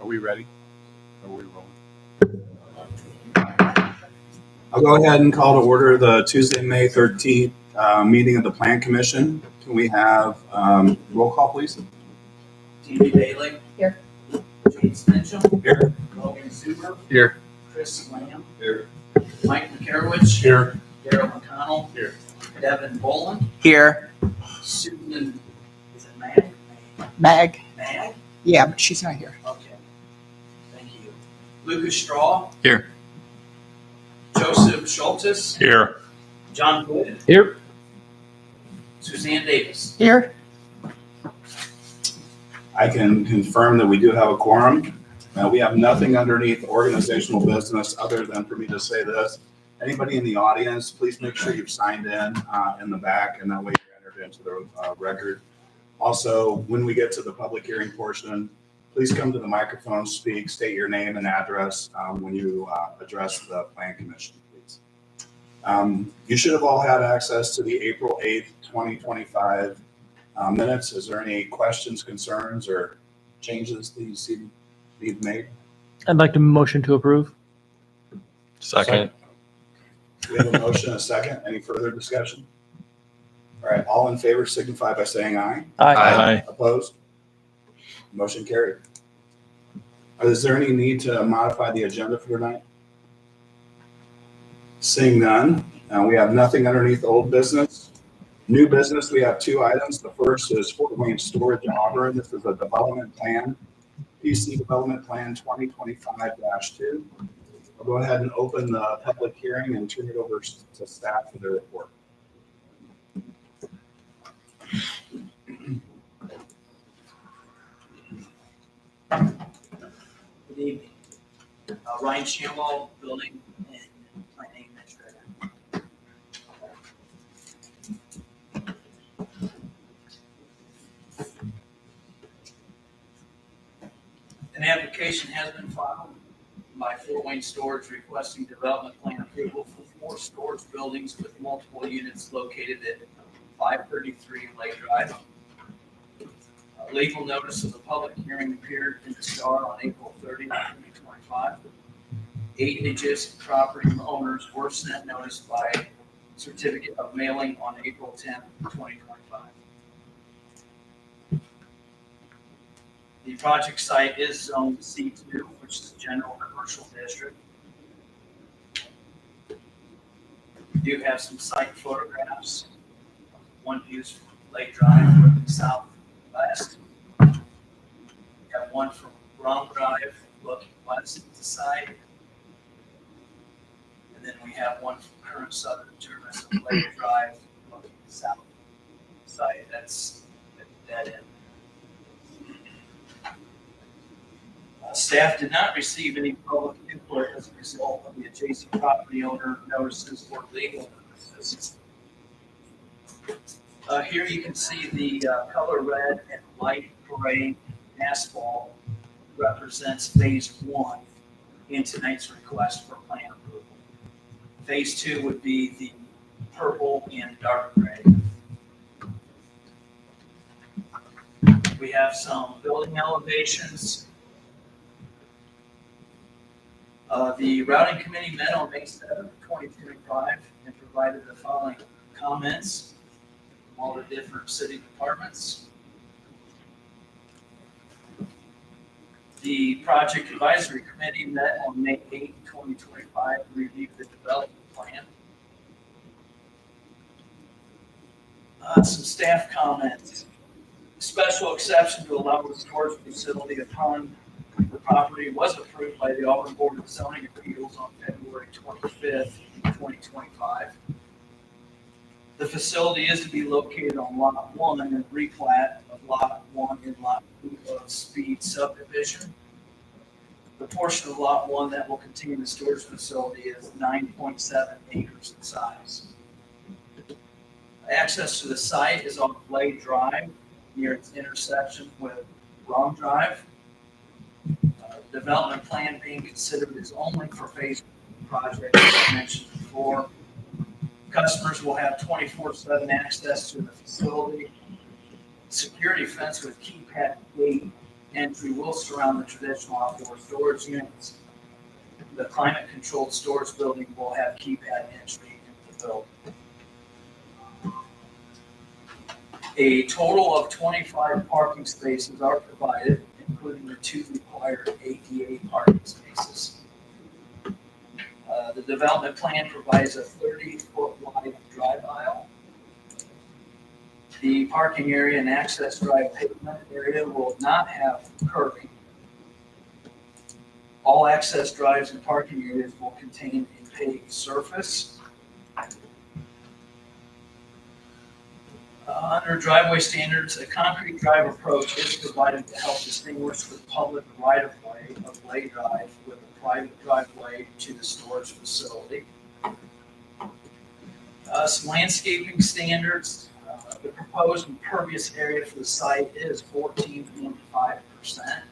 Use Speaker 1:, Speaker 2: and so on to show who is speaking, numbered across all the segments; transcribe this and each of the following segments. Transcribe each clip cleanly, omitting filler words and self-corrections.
Speaker 1: Are we ready? Are we rolling? I'll go ahead and call to order the Tuesday, May 13th meeting of the Plan Commission. Can we have roll call, please?
Speaker 2: T.B. Bailey.
Speaker 3: Here.
Speaker 2: James Mitchell.
Speaker 1: Here.
Speaker 2: Logan Zuber.
Speaker 1: Here.
Speaker 2: Chris Lamb.
Speaker 1: Here.
Speaker 2: Mike McCarowicz.
Speaker 1: Here.
Speaker 2: Daryl McConnell.
Speaker 1: Here.
Speaker 2: Devin Boland.
Speaker 3: Here.
Speaker 2: Susan, is it Mag?
Speaker 3: Mag.
Speaker 2: Mag?
Speaker 3: Yeah, but she's not here.
Speaker 2: Okay. Thank you. Lucas Straw.
Speaker 1: Here.
Speaker 2: Joseph Schultes.
Speaker 1: Here.
Speaker 2: John Wood.
Speaker 1: Here.
Speaker 2: Suzanne Davis.
Speaker 3: Here.
Speaker 1: I can confirm that we do have a quorum. We have nothing underneath organizational business other than for me to say this. Anybody in the audience, please make sure you've signed in the back, and that way you're entered into the record. Also, when we get to the public hearing portion, please come to the microphone, speak, state your name and address when you address the Plan Commission, please. You should have all had access to the April 8th, 2025 minutes. Is there any questions, concerns, or changes that you see need made?
Speaker 4: I'd like to motion to approve.
Speaker 5: Second.
Speaker 1: We have a motion, a second. Any further discussion? All right, all in favor signify by saying aye.
Speaker 5: Aye.
Speaker 1: Opposed? Motion carried. Is there any need to modify the agenda for tonight? Seeing none, we have nothing underneath old business. New business, we have two items. The first is Fort Wayne Storage in Auburn. This is a development plan, PC Development Plan 2025-2. I'll go ahead and open the public hearing and turn it over to staff for their report.
Speaker 2: Good evening. Ryan Shamwell, Building and Planning Administrator. An application has been filed by Fort Wayne Storage requesting development plan approval for 4 storage buildings with multiple units located at 533 Lake Drive. Legal notice of the public hearing appeared in the Star on April 30, 2025. 8 adjacent property owners were sent notice by certificate of mailing on April 10, 2025. The project site is zoned C2, which is a general commercial district. We do have some site photographs. One views from Lake Drive looking southwest. We have one from Rom Drive looking west at the site. And then we have one from current southern terminus of Lake Drive looking south site. That's at the dead end. Staff did not receive any public input as a result of the adjacent property owner notices or legal notices. Here you can see the color red and light gray asphalt represents phase 1 in tonight's request for plan approval. Phase 2 would be the purple and dark gray. We have some building elevations. The routing committee met on May 7, 2025 and provided the following comments from all the different city departments. The project advisory committee met on May 8, 2025 to review the development plan. Some staff comments. Special exception to allow the storage facility upon the property was approved by the Auburn Board of Zoning Appeals on February 25th, 2025. The facility is to be located on Lot 1 and replat of Lot 1 and Lot 2 of Speed subdivision. The portion of Lot 1 that will contain the storage facility is 9.7 acres in size. Access to the site is on Blade Drive near its intersection with Rom Drive. Development plan being considered is only for phase 1 project, as I mentioned before. Customers will have 24/7 access to the facility. Security fence with keypad gate entry will surround the traditional outdoor storage units. The climate-controlled storage building will have keypad entry into the building. A total of 25 parking spaces are provided, including the 2 required ADA parking spaces. The development plan provides a 30-foot wide drive aisle. The parking area and access drive pavement area will not have curbing. All access drives and parking areas will contain a paved surface. Under driveway standards, a concrete drive approach is provided to help distinguish the public right-of-way of Lay Drive with a private driveway to the storage facility. Some landscaping standards. The proposed impervious area for the site is 14.5%.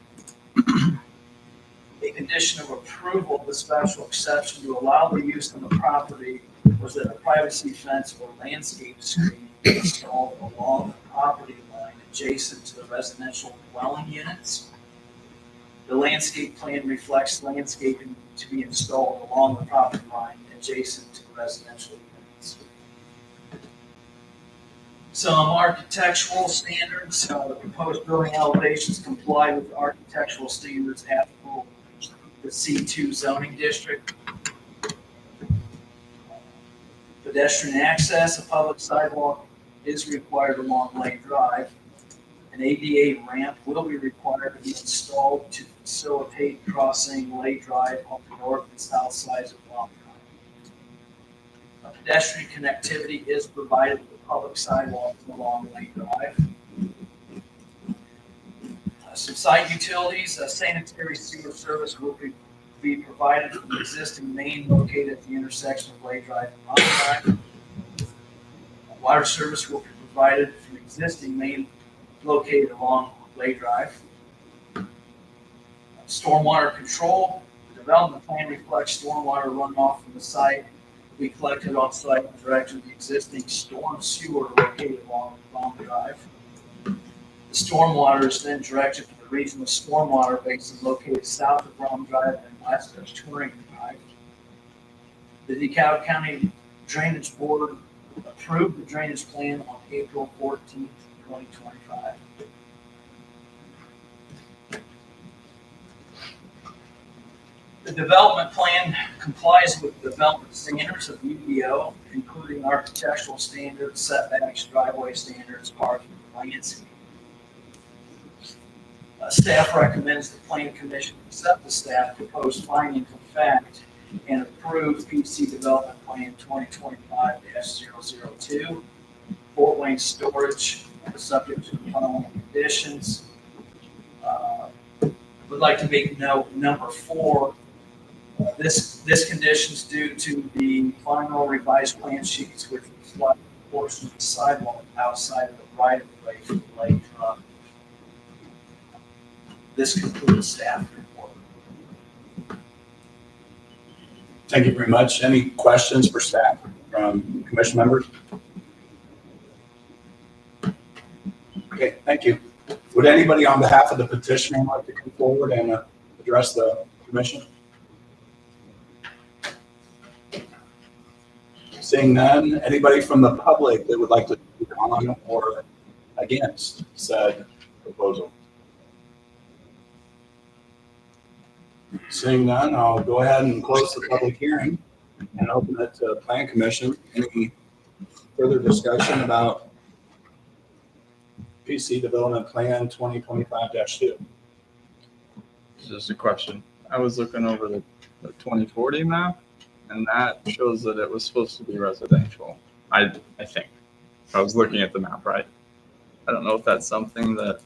Speaker 2: A condition of approval of the special exception to allow the use of the property was that a privacy fence or landscape screen be installed along the property line adjacent to the residential dwelling units. The landscape plan reflects landscaping to be installed along the property line adjacent to the residential units. Some architectural standards. The proposed building elevations comply with architectural standards applicable to the C2 zoning district. Pedestrian access, a public sidewalk is required along Lay Drive. An ADA ramp will be required to be installed to facilitate crossing Lay Drive on the north and south sides of Auburn. Pedestrian connectivity is provided with public sidewalks along Lay Drive. Some site utilities, sanitary sewer service will be provided from the existing main located at the intersection of Lay Drive and Auburn Drive. Water service will be provided from the existing main located along Lay Drive. Stormwater control. The development plan reflects stormwater runoff from the site will be collected on site and directed to the existing storm sewer located along Long Drive. The stormwater is then directed to the regional stormwater basin located south of Rum Drive and west of Touring Drive. The DeKalb County Drainage Board approved the drainage plan on April 14th, 2025. The development plan complies with development standards of UDO, including architectural standards, setbacks, driveway standards, parking, and landscaping. Staff recommends the Plan Commission accept the staff proposed findings of fact and approve PC Development Plan 2025-002, Fort Wayne storage, subject to the following conditions. Would like to make note number 4. This condition is due to the final revised plan sheets, which reflect a portion of the sidewalk outside of the right of way for the Lake Drive. This concludes staff report.
Speaker 1: Thank you very much. Any questions for staff from commission members? Okay, thank you. Would anybody on behalf of the petitioner like to come forward and address the commission? Seeing none, anybody from the public that would like to speak on or against said proposal? Seeing none, I'll go ahead and close the public hearing and open it to Plan Commission. Any further discussion about PC Development Plan 2025-2?
Speaker 6: Just a question. I was looking over the 2040 map, and that shows that it was supposed to be residential. I think. I was looking at the map, right? I don't know if that's something that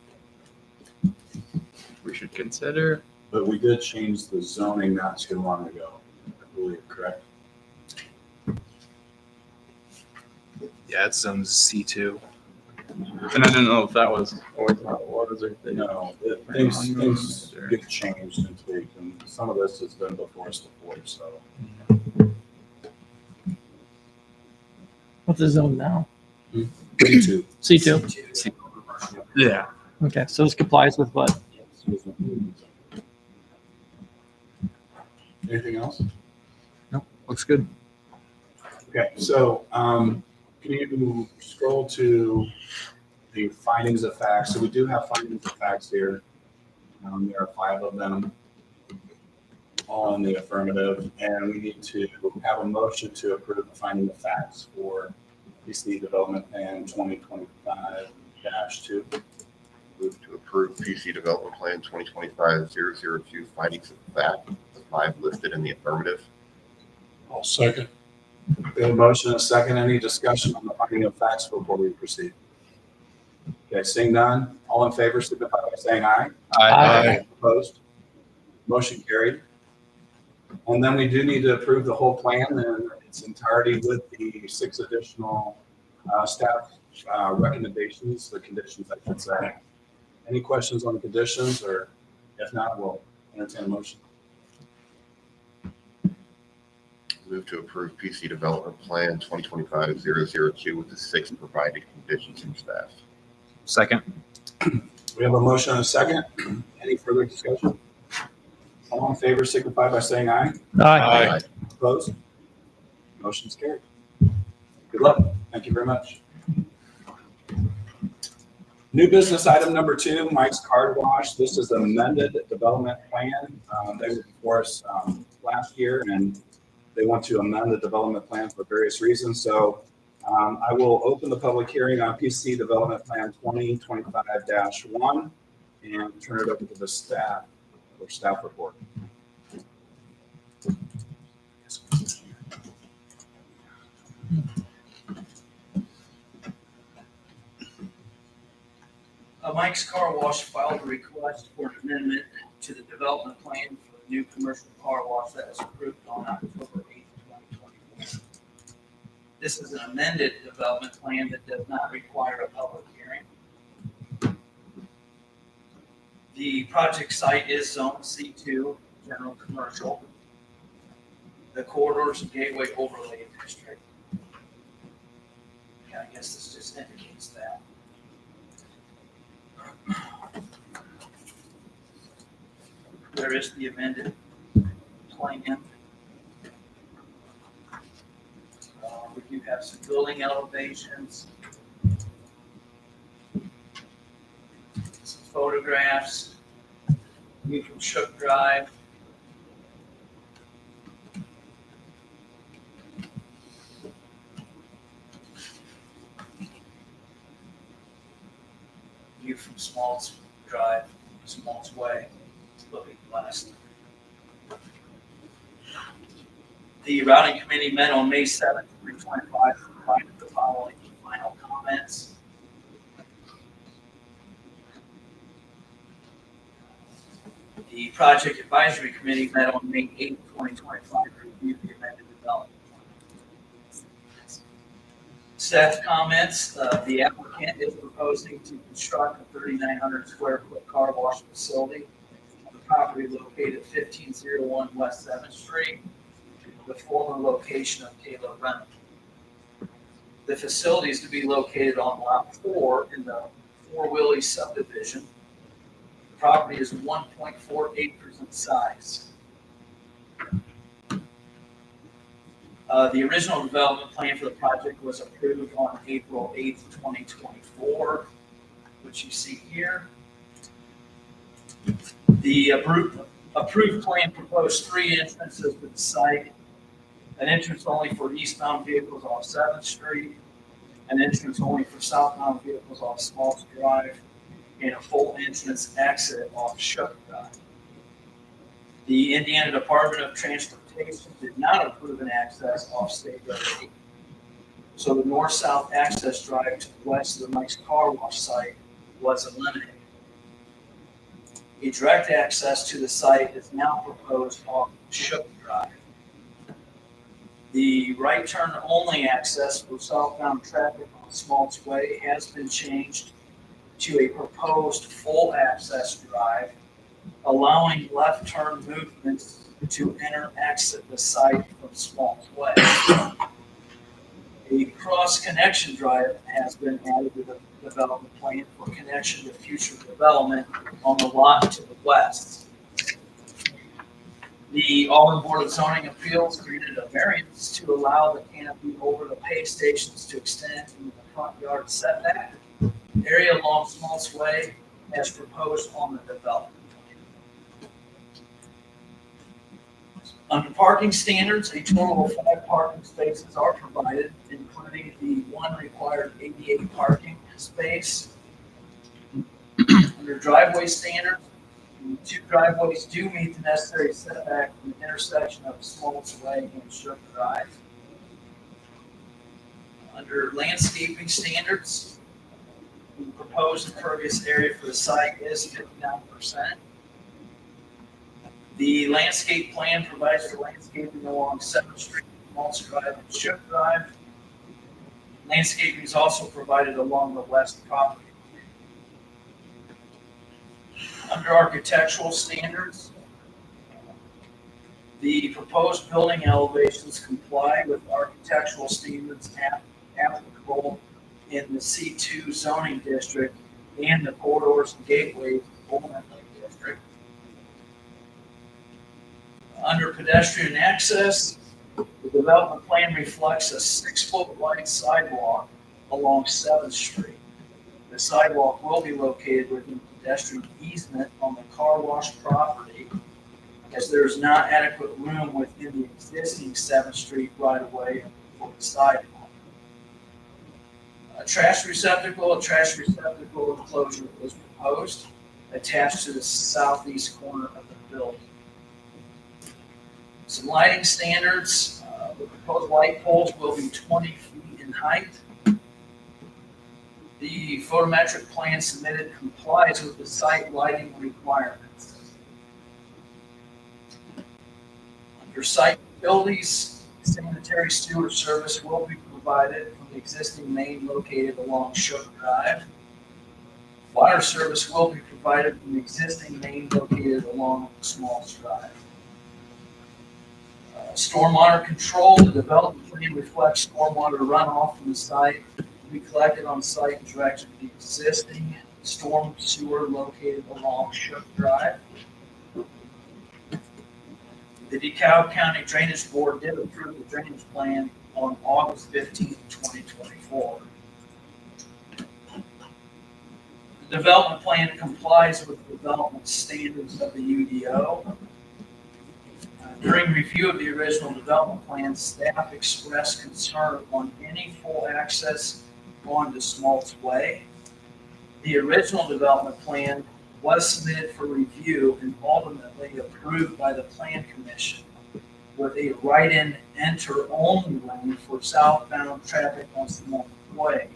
Speaker 6: we should consider.
Speaker 1: But we did change the zoning not too long ago, I believe, correct?
Speaker 7: Yeah, it's C2.
Speaker 6: And I didn't know if that was always how it was, or if they
Speaker 1: No, things get changed and tweaked, and some of this has been before us before, so.
Speaker 4: What's the zone now?
Speaker 1: B2.
Speaker 4: C2?
Speaker 6: Yeah.
Speaker 4: Okay, so this complies with what?
Speaker 1: Anything else?
Speaker 7: Looks good.
Speaker 1: Okay, so can you scroll to the findings of facts? So we do have findings of facts here. There are 5 of them, all in the affirmative, and we need to have a motion to approve the finding of facts for PC Development Plan 2025-2.
Speaker 8: Move to approve PC Development Plan 2025-002 findings of fact, the 5 listed in the affirmative.
Speaker 9: I'll second.
Speaker 1: We have a motion and a second. Any discussion on the finding of facts before we proceed? Okay, seeing none, all in favor, signify by saying aye.
Speaker 4: Aye.
Speaker 1: Opposed? Motion carried. And then we do need to approve the whole plan in its entirety with the 6 additional staff recommendations, the conditions, I should say. Any questions on the conditions, or if not, we'll entertain a motion.
Speaker 8: Move to approve PC Development Plan 2025-002 with the 6 provided conditions from staff.
Speaker 7: Second.
Speaker 1: We have a motion and a second. Any further discussion? All in favor, signify by saying aye.
Speaker 4: Aye.
Speaker 1: Opposed? Motion's carried. Good luck. Thank you very much. New business item number 2, Mike's Car Wash. This is an amended development plan. They were before us last year, and they want to amend the development plan for various reasons. So I will open the public hearing on PC Development Plan 2025-1 and turn it over to the staff for staff report.
Speaker 2: Mike's Car Wash filed a request for an amendment to the development plan for the new commercial car wash that was approved on October 8th, 2024. This is an amended development plan that does not require a public hearing. The project site is zone C2, general commercial. The corridors and gateway overlay district. Yeah, I guess this just indicates that. There is the amended plan. We do have some building elevations, some photographs, view from Shook Drive. View from Smaltz Drive, Smaltz Way, looking west. The routing committee met on May 7th, 2025, and provided the following final comments. The project advisory committee met on May 8th, 2025, to review the amended development plan. Staff comments, the applicant is proposing to construct a 3,900 square foot car wash facility on the property located at 1501 West 7th Street, the former location of Kayla Rental. The facility is to be located on lot 4 in the Four Willie subdivision. The property is 1.4 acres in size. The original development plan for the project was approved on April 8th, 2024, which you see here. The approved plan proposed 3 entrances to the site: an entrance only for eastbound vehicles off 7th Street, an entrance only for southbound vehicles off Smaltz Drive, and a full entrance exit off Shook Drive. The Indiana Department of Transportation did not approve an access off State Road 8. So the north-south access drive to the west of the Mike's Car Wash site was eliminated. A direct access to the site is now proposed off Shook Drive. The right turn only access for southbound traffic on Smaltz Way has been changed to a proposed full access drive, allowing left turn movements to enter exit the site from Smaltz Way. A A cross-connection drive has been added to the development plan for connection to future development on the lot to the west. The Auburn Board of Zoning Appeals granted a variance to allow the canopy over the pay stations to extend into the front yard setback area along Small's Way as proposed on the development plan. Under parking standards, a total of 5 parking spaces are provided, including the 1 required ADA parking space. Under driveway standards, the 2 driveways do meet the necessary setback from the intersection of Small's Way and Shook Drive. Under landscaping standards, the proposed impervious area for the site is 59%. The landscape plan provides for landscaping along 7th Street, Maltz Drive, and Shook Drive. Landscaping is also provided along the west property line. Under architectural standards, the proposed building elevations comply with architectural standards applicable in the C2 zoning district and the corridors and gateways Auburn district. Under pedestrian access, the development plan reflects a 6-foot wide sidewalk along 7th Street. The sidewalk will be located within pedestrian easement on the car wash property, as there is not adequate room within the existing 7th Street right-of-way for the sidewalk. A trash receptacle enclosure is proposed attached to the southeast corner of the building. Some lighting standards, the proposed light poles will be 20 feet in height. The photometric plan submitted complies with the site lighting requirements. Under site utilities, sanitary sewer service will be provided from the existing main located along Shook Drive. Water service will be provided from the existing main located along Smalls Drive. Stormwater control, the development plan reflects stormwater runoff from the site to be collected on site and directed to the existing storm sewer located along Shook Drive. The DeKalb County Drainage Board did approve the drainage plan on August 15, 2024. The development plan complies with the development standards of the UDO. During review of the original development plan, staff expressed concern on any full access onto Smaltz Way. The original development plan was submitted for review and ultimately approved by the Plan Commission with a right-in enter only lane for southbound traffic on Smaltz Way.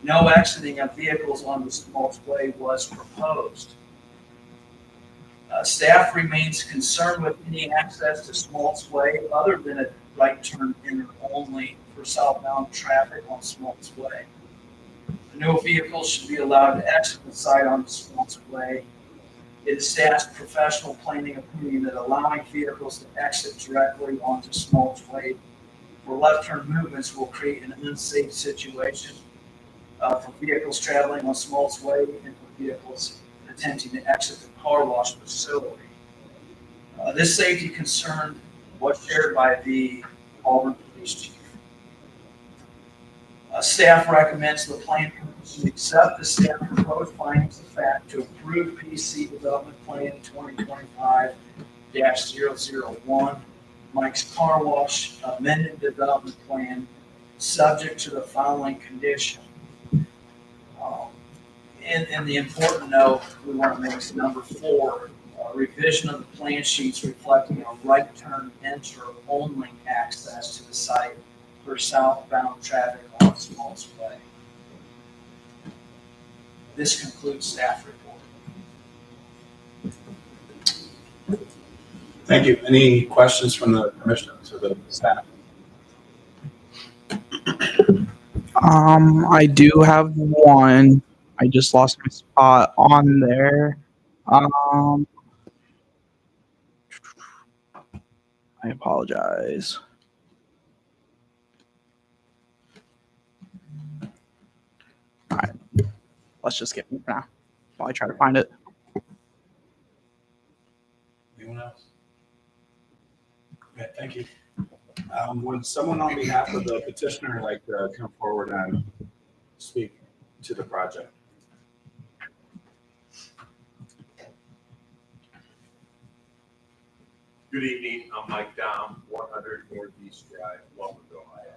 Speaker 2: No exiting of vehicles on the Smaltz Way was proposed. Staff remains concerned with any access to Smaltz Way other than a right turn enter only for southbound traffic on Smaltz Way. No vehicles should be allowed to exit the site on Smaltz Way. It is staff's professional planning opinion that allowing vehicles to exit directly onto Smaltz Way for left turn movements will create an unsafe situation for vehicles traveling on Smaltz Way and for vehicles attempting to exit the car wash facility. This safety concern was shared by the Auburn Police Chief. Staff recommends the Plan Commission accept the staff proposed findings of fact to approve PC Development Plan 2025-001, Mike's Car Wash amended development plan, subject to the following condition. And the important note we want to make is number 4, revision of the plan sheets reflecting a right turn enter only access to the site for southbound traffic on Smaltz Way. This concludes staff report.
Speaker 1: Thank you. Any questions from the commission to the staff?
Speaker 10: I do have one. I just lost my spot on there. I apologize. let's just skip it for now while I try to find it.
Speaker 1: Anyone else? Okay, thank you. Would someone on behalf of the petitioner like to come forward and speak to the project?
Speaker 11: Good evening, I'm Mike Dom, 100 Northeast Drive, Auburn, Ohio.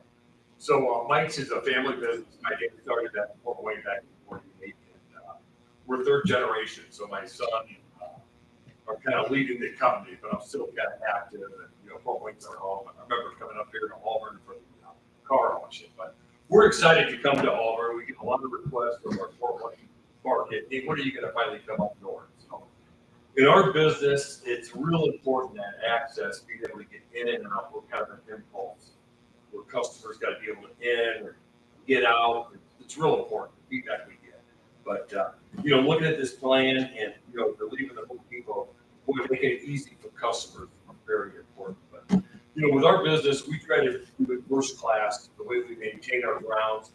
Speaker 11: So Mike's is a family business. My dad started that way back in 48. And, we're third generation, so my son are kind of leading the company, but I'm still kind of active. And, Fort Wayne's our home. I remember coming up here to Auburn for the car auction, but we're excited to come to Auburn. We get a lot of requests from our Fort Wayne market. Hey, when are you going to finally come up north? So, in our business, it's real important that access, being able to get in and out, we're kind of an impulse where customers got to be able to in or get out. It's real important, the feedback we get. But, looking at this plan and, relieving the Home Depot, boy, making it easy for customers, very important. But, with our business, we try to do it first class, the way we maintain our grounds,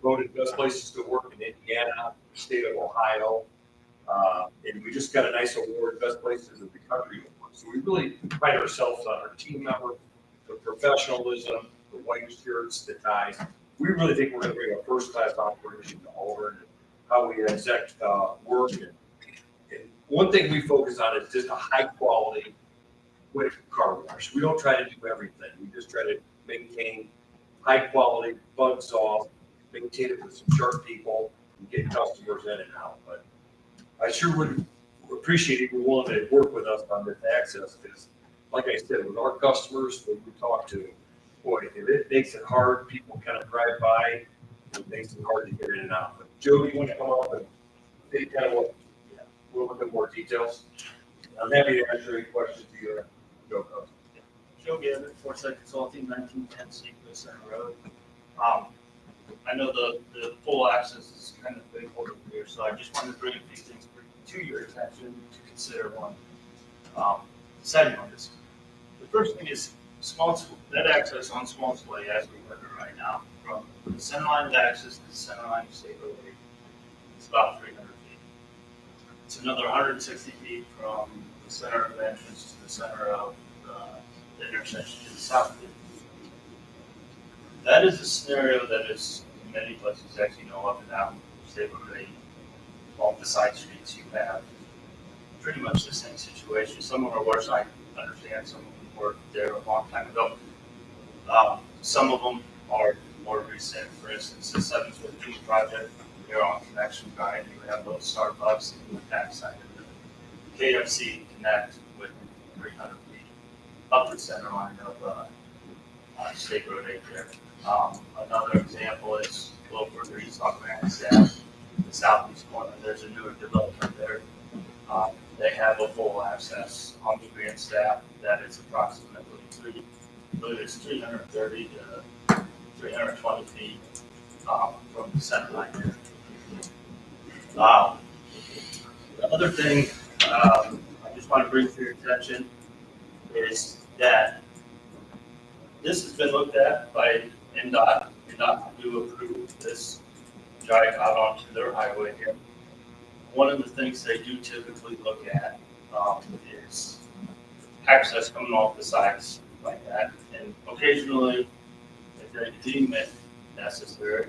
Speaker 11: voted best places to work in Indiana, state of Ohio. And we just got a nice award, best places in the country to work. So we really pride ourselves on our team members, the professionalism, the white shirts, the ties. We really think we're going to bring a first-class operation to Auburn and how we exec work. And one thing we focus on is just a high-quality quick car wash. We don't try to do everything. We just try to maintain high-quality, bugs off, maintain it with some sharp people, and get customers in and out. But I sure would appreciate if you're willing to work with us on this access, because, like I said, with our customers, when we talk to, boy, if it makes it hard, people kind of drive by, it makes it hard to get in and out. But Joe, you want to come up and say kind of a little bit more details? I'm happy to answer any questions you have.
Speaker 12: Joe Gabbard, Foresight Consulting, 1910 Sequoia Center Road. I know the full access is kind of big over here, so I just wanted to bring a few things to your attention to consider one setting on this. The first thing is that access on Small Slay as we work it right now, from the center line of access to the center line of State Road 8, it's about 300 feet. It's another 160 feet from the center of the entrance to the center of the intersection to the south of it. That is a scenario that is in many places, as you know, up and down State Road 8, along the side streets, you have pretty much the same situation. Some of them are worse, I understand. Some of them were there a long time ago. Some of them are more recent. For instance, the 715 project, they're on Connection Drive. You have those Starbucks in the backside of the KFC Connect with 300 feet up the center line of State Road 8 there. Another example is a little further east on Grandstaff, the southeast corner. There's a newer development there. They have a full access on the Grandstaff that is approximately 330 to 320 feet from the center line there. The other thing I just want to bring to your attention is that this has been looked at by NDOT. NDOT do approve this drive out onto their highway here. One of the things they do typically look at is access coming off the sides like that. And occasionally, if they deem it necessary,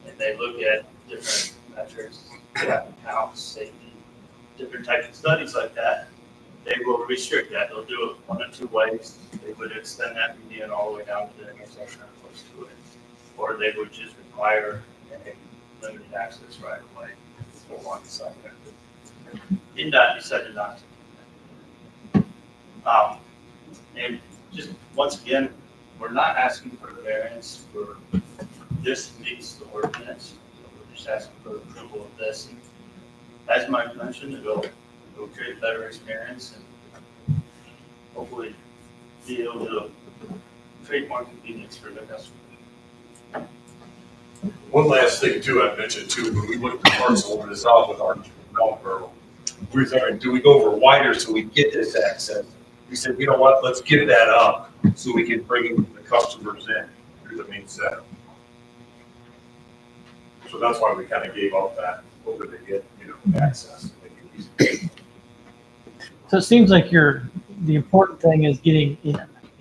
Speaker 12: and they look at different metrics, traffic counts, safety, different types of studies like that, they will restrict that. They'll do it one of two ways. They would extend that median all the way down to the intersection or close to it, or they would just require a limited access right away for one side. NDOT decided not to do that. And just once again, we're not asking for a variance for this meets the ordinance. So we're just asking for approval of this. And as Mike mentioned, it'll create a better experience and hopefully be able to create more convenience for the customer.
Speaker 11: One last thing too, I mentioned too, when we looked at parts over the south with our developer, we were thinking, do we go over wider so we get this access? We said, you know what, let's get that up so we can bring the customers in through the main center. So that's why we kind of gave up that over to get, access. To make it easy.
Speaker 4: So it seems like the important thing is getting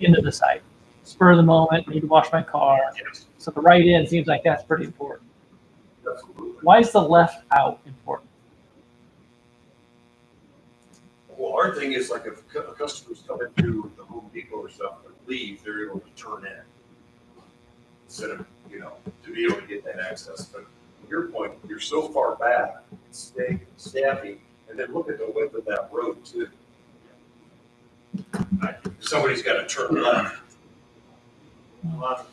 Speaker 4: into the site. Spur of the moment, need to wash my car.
Speaker 11: Yes,
Speaker 4: So the right in seems like that's pretty important.
Speaker 11: absolutely.
Speaker 4: Why is the left out important?
Speaker 11: Well, our thing is like if a customer's coming through the Home Depot or stuff and leave, they're able to turn in. Instead of, to be able to get that access. But from your point, you're so far back, it's staffing, and then look at the width of that road too. Somebody's got to turn left.
Speaker 12: A lot of,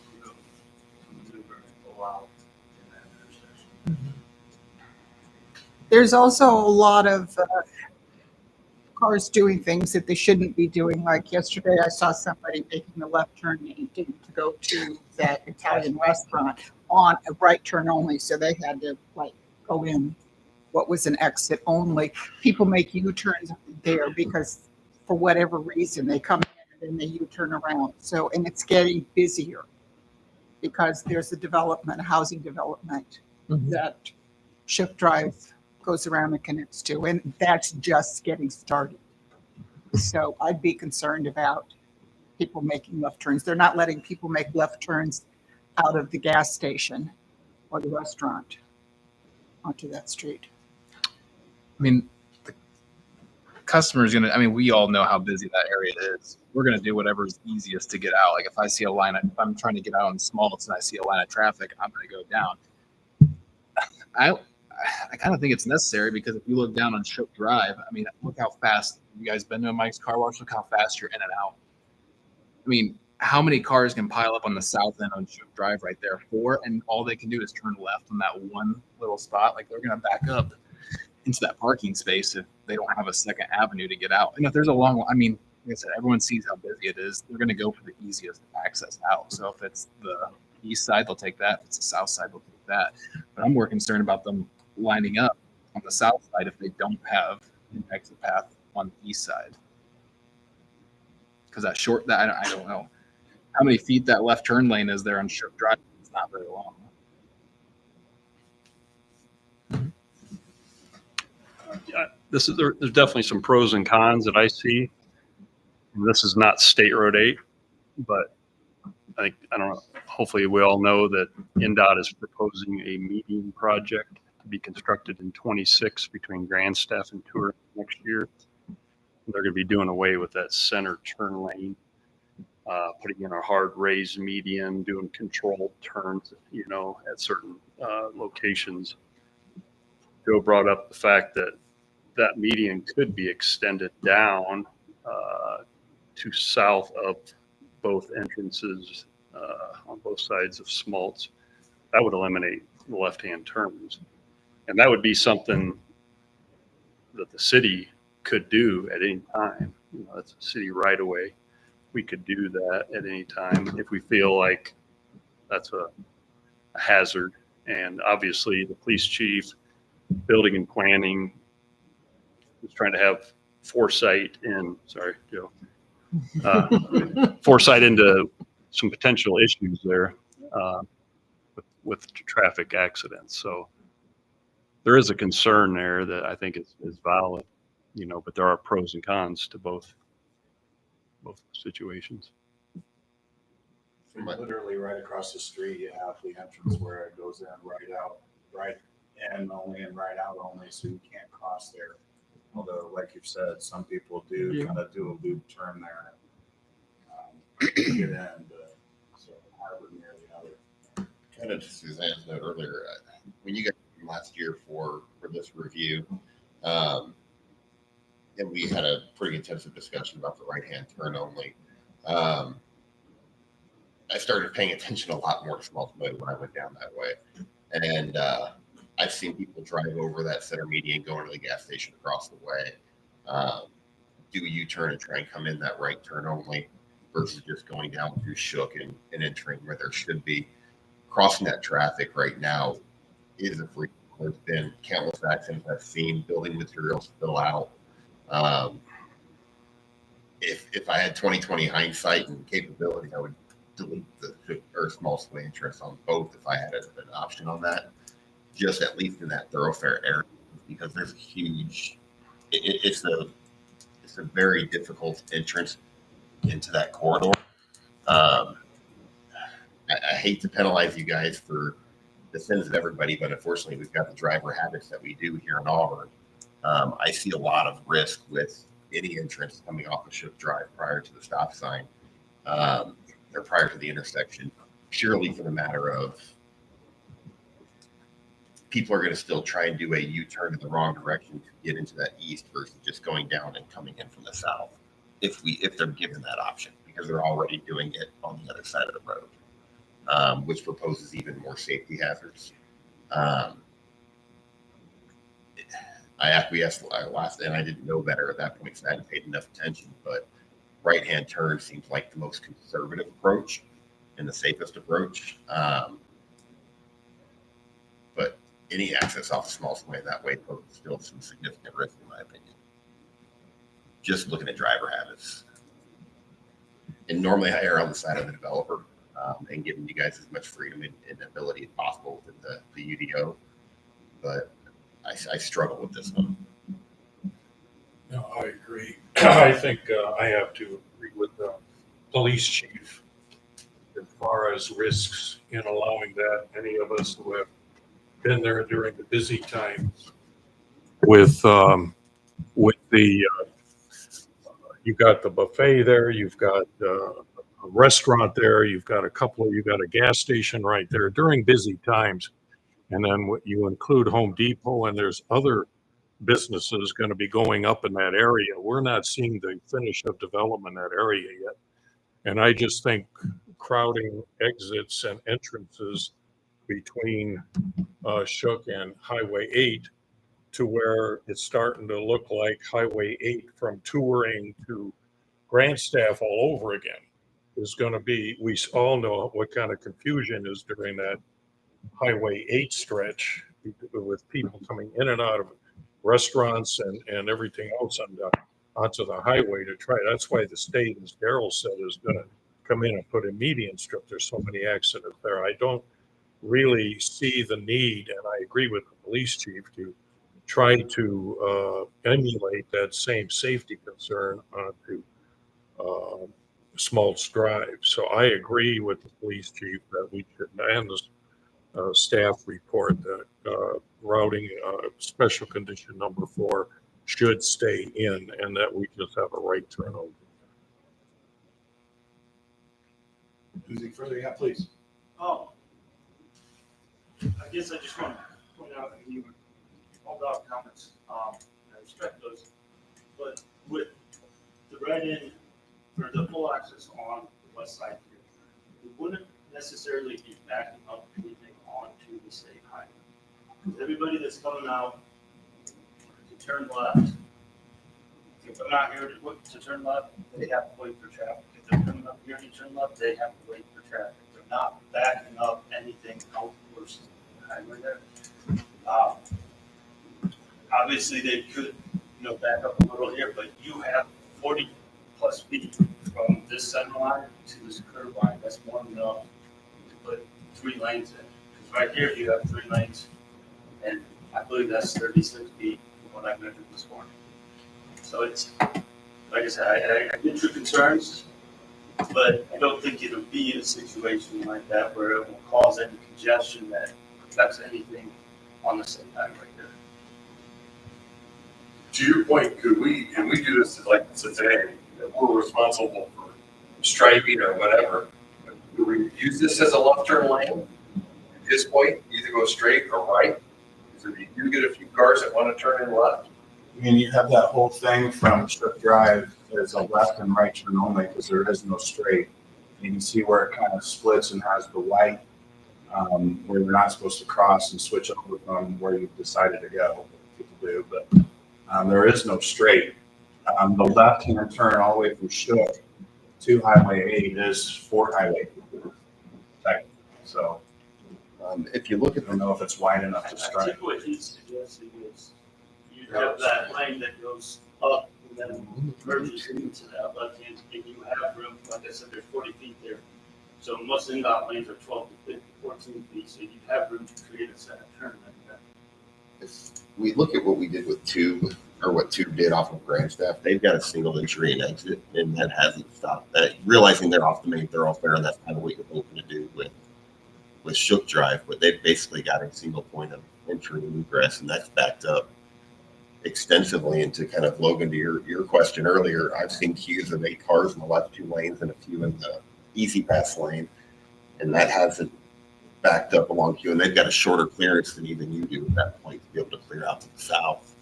Speaker 12: go out in that intersection.
Speaker 3: There's also a lot of cars doing things that they shouldn't be doing. Like yesterday, I saw somebody making a left turn to go to that Italian restaurant on a right turn only. So they had to go in what was an exit only. People make U-turns there because for whatever reason they come in and then they U-turn around. So, and it's getting busier because there's a housing development that Ship Drive goes around and connects to, and that's just getting started. So I'd be concerned about people making left turns. They're not letting people make left turns out of the gas station or the restaurant onto that street.
Speaker 7: I mean, the customer's gonna, we all know how busy that area is. We're gonna do whatever's easiest to get out. Like if I see if I'm trying to get out on Smalls and I see a line of traffic, I'm gonna go down. I kind of think it's necessary because if you look down on Ship Drive, look how fast you guys been to a Mike's Car Wash. Look how fast you're in and out. How many cars can pile up on the south end on Ship Drive right there? 4, and all they can do is turn left on that one little spot. Like they're going to back up into that parking space if they don't have a second avenue to get out. And if there's a long, like I said, everyone sees how busy it is. They're going to go for the easiest access out. So if it's the east side, they'll take that. If it's the south side, they'll take that. But I'm more concerned about them lining up on the south side if they don't have an exit path on the east side. Because I don't know how many feet that left turn lane is there on Ship Drive. It's not very long.
Speaker 13: There's definitely some pros and cons that I see. And this is not State Road 8, but I don't know. Hopefully we all know that NDOT is proposing a median project to be constructed in 26 between Grandstaff and Tour next year. They're going to be doing away with that center turn lane, putting in a hard raised median, doing controlled turns, at certain locations. Joe brought up the fact that that median could be extended down to south of both entrances on both sides of Smaltz. That would eliminate the left-hand turns. And that would be something that the city could do at any time. That's a city right away. We could do that at any time if we feel like that's a hazard. And obviously the police chief, building and planning is trying to have foresight foresight into some potential issues there with traffic accidents. So there is a concern there that I think is valid, but there are pros and cons to both situations.
Speaker 1: Literally right across the street, you have the entrance where it goes in, right out, right in only and right out only, so you can't cross there. Although, like you've said, some people do kind of do a loop turn there and get in, but so harbor near the other.
Speaker 8: Kind of to Suzanne's note earlier, when you got last year for this review, and we had a pretty intensive discussion about the right-hand turn only. I started paying attention a lot more to Small Mode when I went down that way. And I've seen people drive over that center median, going to the gas station across the way, do a U-turn and try and come in that right turn only versus just going down through Shook and entering where there should be. Crossing that traffic right now is a free. There's been countless accidents I've seen, building materials spill out. If I had 20/20 hindsight and capability, I would delete the Small Sway interest on both if I had an option on that. just at least in that thoroughfare area, because there's a huge, it's a very difficult entrance into that corridor. I hate to penalize you guys for the sins of everybody, but unfortunately, we've got the driver habits that we do here in Auburn. I see a lot of risk with any entrance coming off of Shook Drive prior to the stop sign, or prior to the intersection, purely for the matter of people are going to still try and do a U-turn in the wrong direction to get into that east versus just going down and coming in from the south. If they're given that option, because they're already doing it on the other side of the road, which proposes even more safety hazards. I acquiesced last, and I didn't know better at that point, so I hadn't paid enough attention. But right-hand turn seems like the most conservative approach and the safest approach. But any access off the smallest that way poses still some significant risk, in my opinion. Just looking at driver habits. And normally I err on the side of the developer and giving you guys as much freedom and ability as possible with the UDO. But I struggle with this one.
Speaker 9: No, I agree. I think I have to agree with the police chief as far as risks in allowing that. Any of us who have been there during the busy times with the you've got the buffet there, you've got a restaurant there, you've got a gas station right there during busy times. And then you include Home Depot, and there's other businesses going to be going up in that area. We're not seeing the finish of development in that area yet. And I just think crowding exits and entrances between Shook and Highway 8 to where it's starting to look like Highway 8 from Touring to Grandstaff all over again is going to be, we all know what kind of confusion is during that Highway 8 stretch with people coming in and out of restaurants and everything else onto the highway to try. That's why the state, as Daryl said, is going to come in and put a median strip. There's so many accidents there. I don't really see the need, and I agree with the police chief, to try to emulate that same safety concern onto Smoltz Drive. So I agree with the police chief that we should, and the staff report that routing special condition number 4 should stay in, and that we just have a right turnover.
Speaker 1: Anything further? Yeah, please.
Speaker 12: Oh, I guess I just want to point out that you all got comments. I respect those, but with the right-in or the full access on the west side here, we wouldn't necessarily be backing up anything onto the state highway. Everybody that's coming out to turn left, if they're not here to turn left, they have to wait for traffic. If they're coming up here to turn left, they have to wait for traffic. They're not backing up anything out towards the highway there. Obviously, they could, back up a little here, but you have 40 plus feet from this center line to this curb line. That's more than enough to put 3 lanes in. Because right here, you have 3 lanes, and I believe that's 36 feet from what I measured this morning. So it's, like I said, I get your concerns, but I don't think it'll be a situation like that where it will cause any congestion that affects anything on the same highway here.
Speaker 11: To your point, could we do this like today? We're responsible for striping or whatever. Do we use this as a left turn lane? At this point, either go straight or right. So if you do get a few cars that want to turn in left.
Speaker 1: I mean, you have that whole thing from Shook Drive as a left and right turn only because there is no straight. You can see where it kind of splits and has the white where you're not supposed to cross and switch over from where you've decided to go. People do, but there is no straight. The left-hand turn all the way from Shook to Highway 8 is for Highway 8. So if you look at, I don't know if it's wide enough to
Speaker 12: I
Speaker 1: stripe.
Speaker 12: think what he's suggesting is you have that lane that goes up and then merges into that left hand, and you have room. Like I said, there's 40 feet there. So most inbound lanes are 12 to 14 feet, so you have room to create a center turn.
Speaker 8: we look at what we did with Tube, or what Tube did off of Grandstaff, they've got a single entry and exit, and that hasn't stopped. That, realizing they're off the main thoroughfare, and that's kind of what you're hoping to do with Shook Drive, but they've basically got a single point of entry and egress, and that's backed up extensively. Into kind of, Logan, to your question earlier, I've seen queues of 8 cars in the left 2 lanes and a few in the easy pass lane, and that hasn't backed up along queue, and they've got a shorter clearance than even you do at that point to be able to clear out to the south.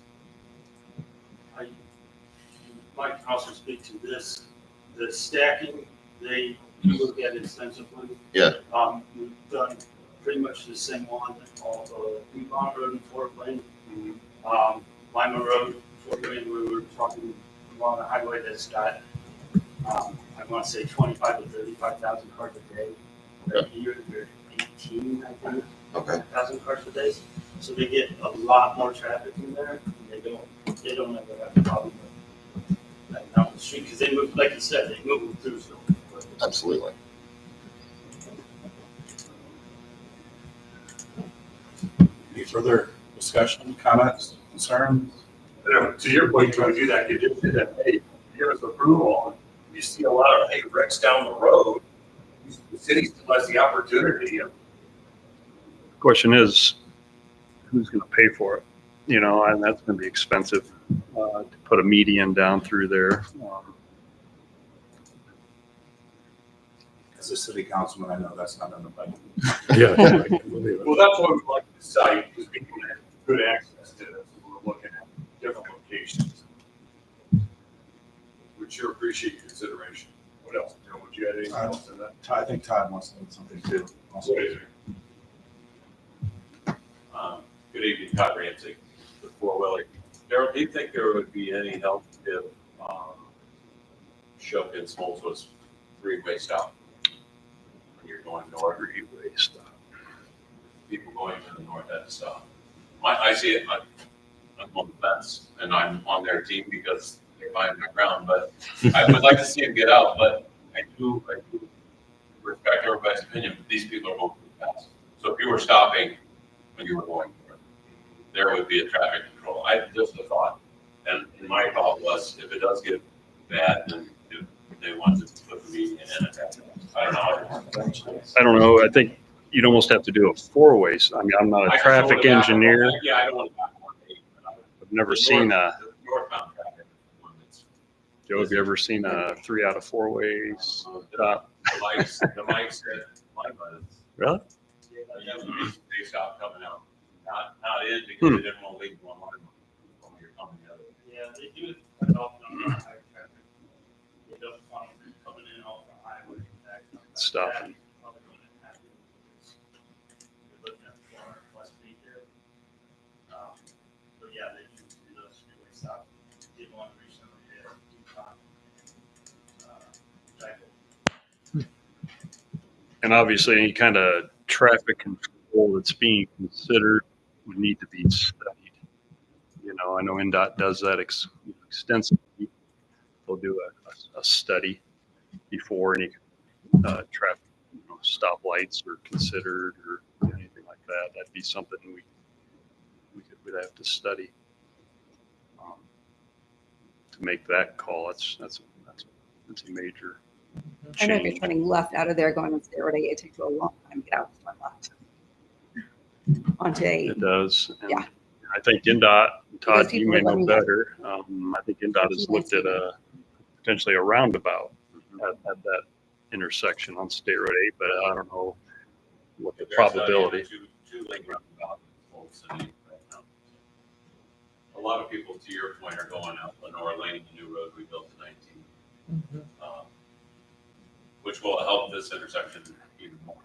Speaker 12: I might also speak to this, the stacking, they look at extensively.
Speaker 8: Yeah.
Speaker 12: We've done pretty much the same one of Auburn Road and 4 lane. Lima Road, 4 lane, we were talking along a highway that's got, I want to say 25 to 35,000 cars a day. A year, they're 18, I think.
Speaker 8: Okay.
Speaker 12: 1,000 cars a day. So they get a lot more traffic in there. And they don't ever have a problem with that down the street, because they move, like you said, they move through so quickly.
Speaker 8: Absolutely.
Speaker 1: Any further discussion, comments, concerns?
Speaker 11: To your point, trying to do that, you just did that, hey, give us approval. You see a lot of, hey, wrecks down the road. The city still has the opportunity.
Speaker 13: Question is, who's going to pay for it? You know, and that's going to be expensive to put a median down through there.
Speaker 1: As a city councilman, I know that's not in the budget.
Speaker 9: Yeah. I can believe it.
Speaker 11: Well, that's what we'd like to decide, because people have good access to this. We're looking at different locations. Would sure appreciate your consideration. What else? Joe, would you add anything else in that?
Speaker 1: I think Todd wants to add something too. Also.
Speaker 11: What is it?
Speaker 14: Good evening, Todd Ramsey, the 4-wheeler. Darrell, do you think there would be any help if Shook and Smoles was 3-way stop when you're going north?
Speaker 13: 3-way stop.
Speaker 14: People going to the north had to stop. I see it. I'm on the fence, and I'm on their team because they're buying my ground. But I would like to see them get out. But I do respect everybody's opinion. But these people are going too fast. So if you were stopping when you were going north, there would be a traffic control. Just a thought. And my thought was, if it does get bad, then they want to put the median in at that time. I don't know.
Speaker 13: I think you'd almost have to do a 4-way. I mean, I'm not a traffic engineer.
Speaker 14: Yeah, I don't want to back on 8.
Speaker 13: I've never seen a.
Speaker 14: Northbound traffic.
Speaker 13: Joe, have you ever seen a 3 out of 4-way stop?
Speaker 14: The mics at Lima.
Speaker 13: Really?
Speaker 14: They stopped coming out. Not in because they didn't want to leave one line when you're coming the other.
Speaker 12: Yeah, they do it quite often on high traffic. They don't want them coming in off the highway.
Speaker 13: Stopping.
Speaker 12: But yeah, they do those 3-way stops. Did one recently at
Speaker 13: And obviously, any kind of traffic control that's being considered would need to be studied. You know, I know NDOT does that extensively. They'll do a study before any traffic stoplights are considered or anything like that. That'd be something we'd have to study to make that call. That's a major
Speaker 15: I know if you're
Speaker 13: change.
Speaker 15: turning left out of there going on State Road 8, it takes you a long time to get out to turn left. Onto 8.
Speaker 13: It does. And
Speaker 15: Yeah.
Speaker 13: I think NDOT, Todd,
Speaker 15: Because
Speaker 13: you
Speaker 15: people
Speaker 13: may
Speaker 15: are
Speaker 13: know
Speaker 15: letting
Speaker 13: better. I think NDOT has looked at potentially a roundabout at that intersection on State Road 8, but I don't know what the probability.
Speaker 14: Two-lane roundabout folks in right now. A lot of people, to your point, are going out Lenore Lane, the new road we built in 19, which will help this intersection even more.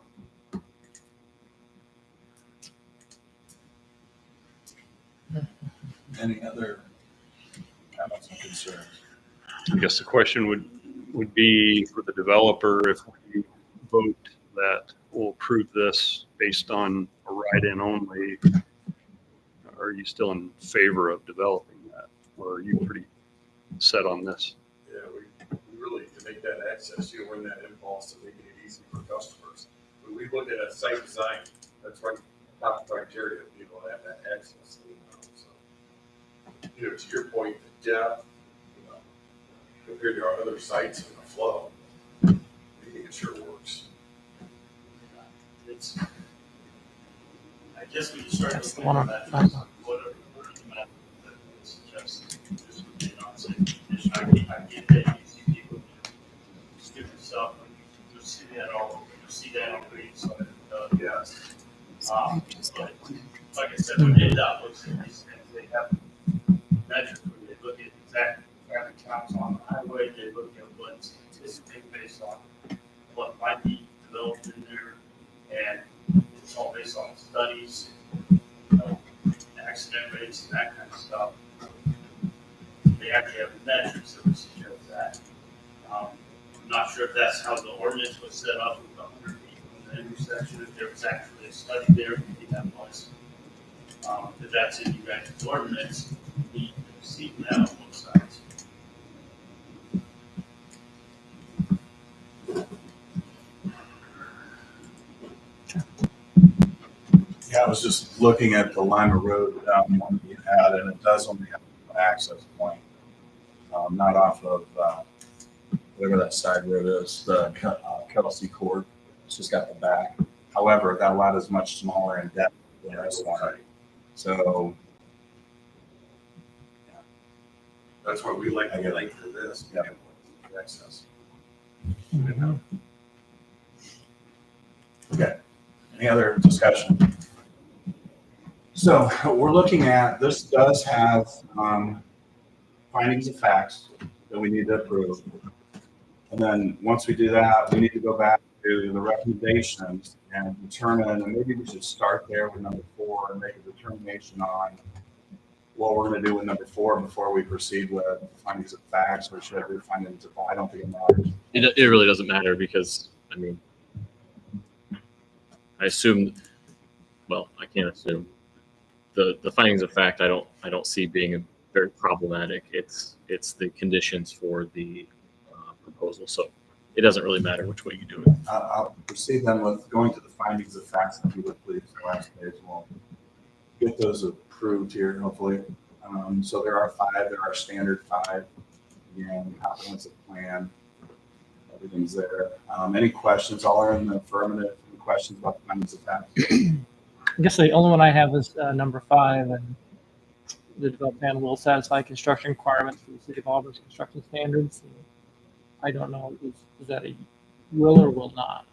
Speaker 1: Any other comments and concerns?
Speaker 13: I guess the question would be for the developer, if we vote that we'll approve this based on a write-in only, are you still in favor of developing that? Or are you pretty set on this?
Speaker 11: Yeah, we really, to make that access, win that impulse to making it easy for customers. When we look at a site design, that's right, top criteria, people have that access. So you know, to your point, the depth, you know, compared to our other sites and the flow, I think it sure works.
Speaker 12: It's, I guess we start
Speaker 4: That's the
Speaker 12: looking
Speaker 4: one
Speaker 12: at
Speaker 4: on-
Speaker 12: that, what are the methods that would suggest this would be an on-site condition? I get that you see people do stupid stuff, like you see that all, you see that on green, so,
Speaker 11: Yes.
Speaker 12: but like I said, when NDOT looks at these things, they have metrics where they look at exact traffic counts on the highway, they look at what's anticipated based on what might be developed in there, and it's all based on studies, you know, accident rates and that kind of stuff. They actually have metrics that would suggest that. I'm not sure if that's how the ordinance was set up with the 100 feet from the intersection, if there was actually a study there, maybe that was. If that's in you guys' ordinance, we see that on both sides.
Speaker 1: Yeah, I was just looking at the Lima Road one that you had, and it does only have one access point, not off of whatever that side road is, the Kelsey Court. It's just got the back. However, that lot is much smaller in depth than this one. So
Speaker 11: That's why we like the length of this.
Speaker 1: Yeah. Access. Okay. Any other discussion? So we're looking at, this does have findings of facts that we need to approve. And then once we do that, we need to go back to the recommendations and determine, and maybe we should start there with number 4 and make a determination on what we're going to do with number 4 before we proceed with findings of facts, or should I do findings of, I don't think it matters.
Speaker 16: It really doesn't matter because, I mean, I assume, well, I can't assume. The findings of fact I don't see being very problematic. It's the conditions for the proposal. So it doesn't really matter which way you do it.
Speaker 1: I'll proceed then with going to the findings of facts, if you would please, the last page. We'll get those approved here, hopefully. So there are 5, there are standard 5. Again, comprehensive plan, everything's there. Any questions? All are in the affirmative. Any questions about the findings of facts?
Speaker 4: I guess the only one I have is number 5, and the development plan will satisfy construction requirements for the city of Auburn's construction standards. And I don't know, is that a will or will not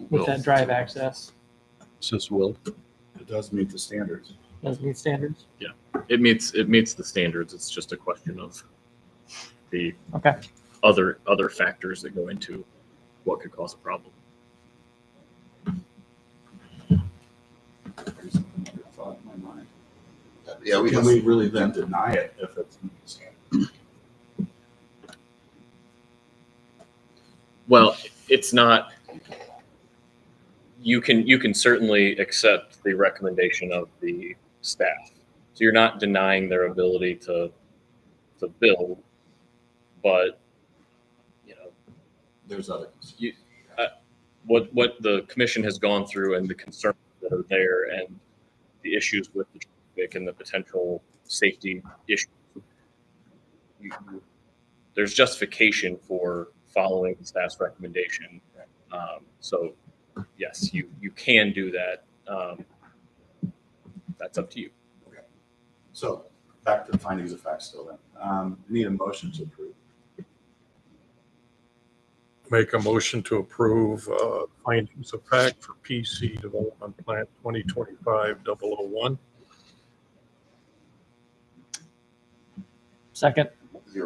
Speaker 4: with that drive access?
Speaker 13: It's just will.
Speaker 1: It does meet the standards.
Speaker 4: Does it meet standards?
Speaker 16: Yeah, it meets the standards. It's just a question of the other factors that go into what could cause a problem.
Speaker 1: Thought in my mind.
Speaker 8: Yeah,
Speaker 1: Can we really then deny it if it's meet the standards?
Speaker 16: Well, it's not. You can certainly accept the recommendation of the staff. So you're not denying their ability to build, but you know,
Speaker 1: there's other.
Speaker 16: What the commission has gone through and the concerns that are there and the issues with the traffic and the potential safety issues. There's justification for following the staff's recommendation. So yes, you can do that. That's up to you.
Speaker 1: Okay. So back to the findings of facts still then. Need a motion to approve.
Speaker 9: Make a motion to approve findings of fact for PC Development Plan 2025-001.
Speaker 4: Second.
Speaker 8: 010.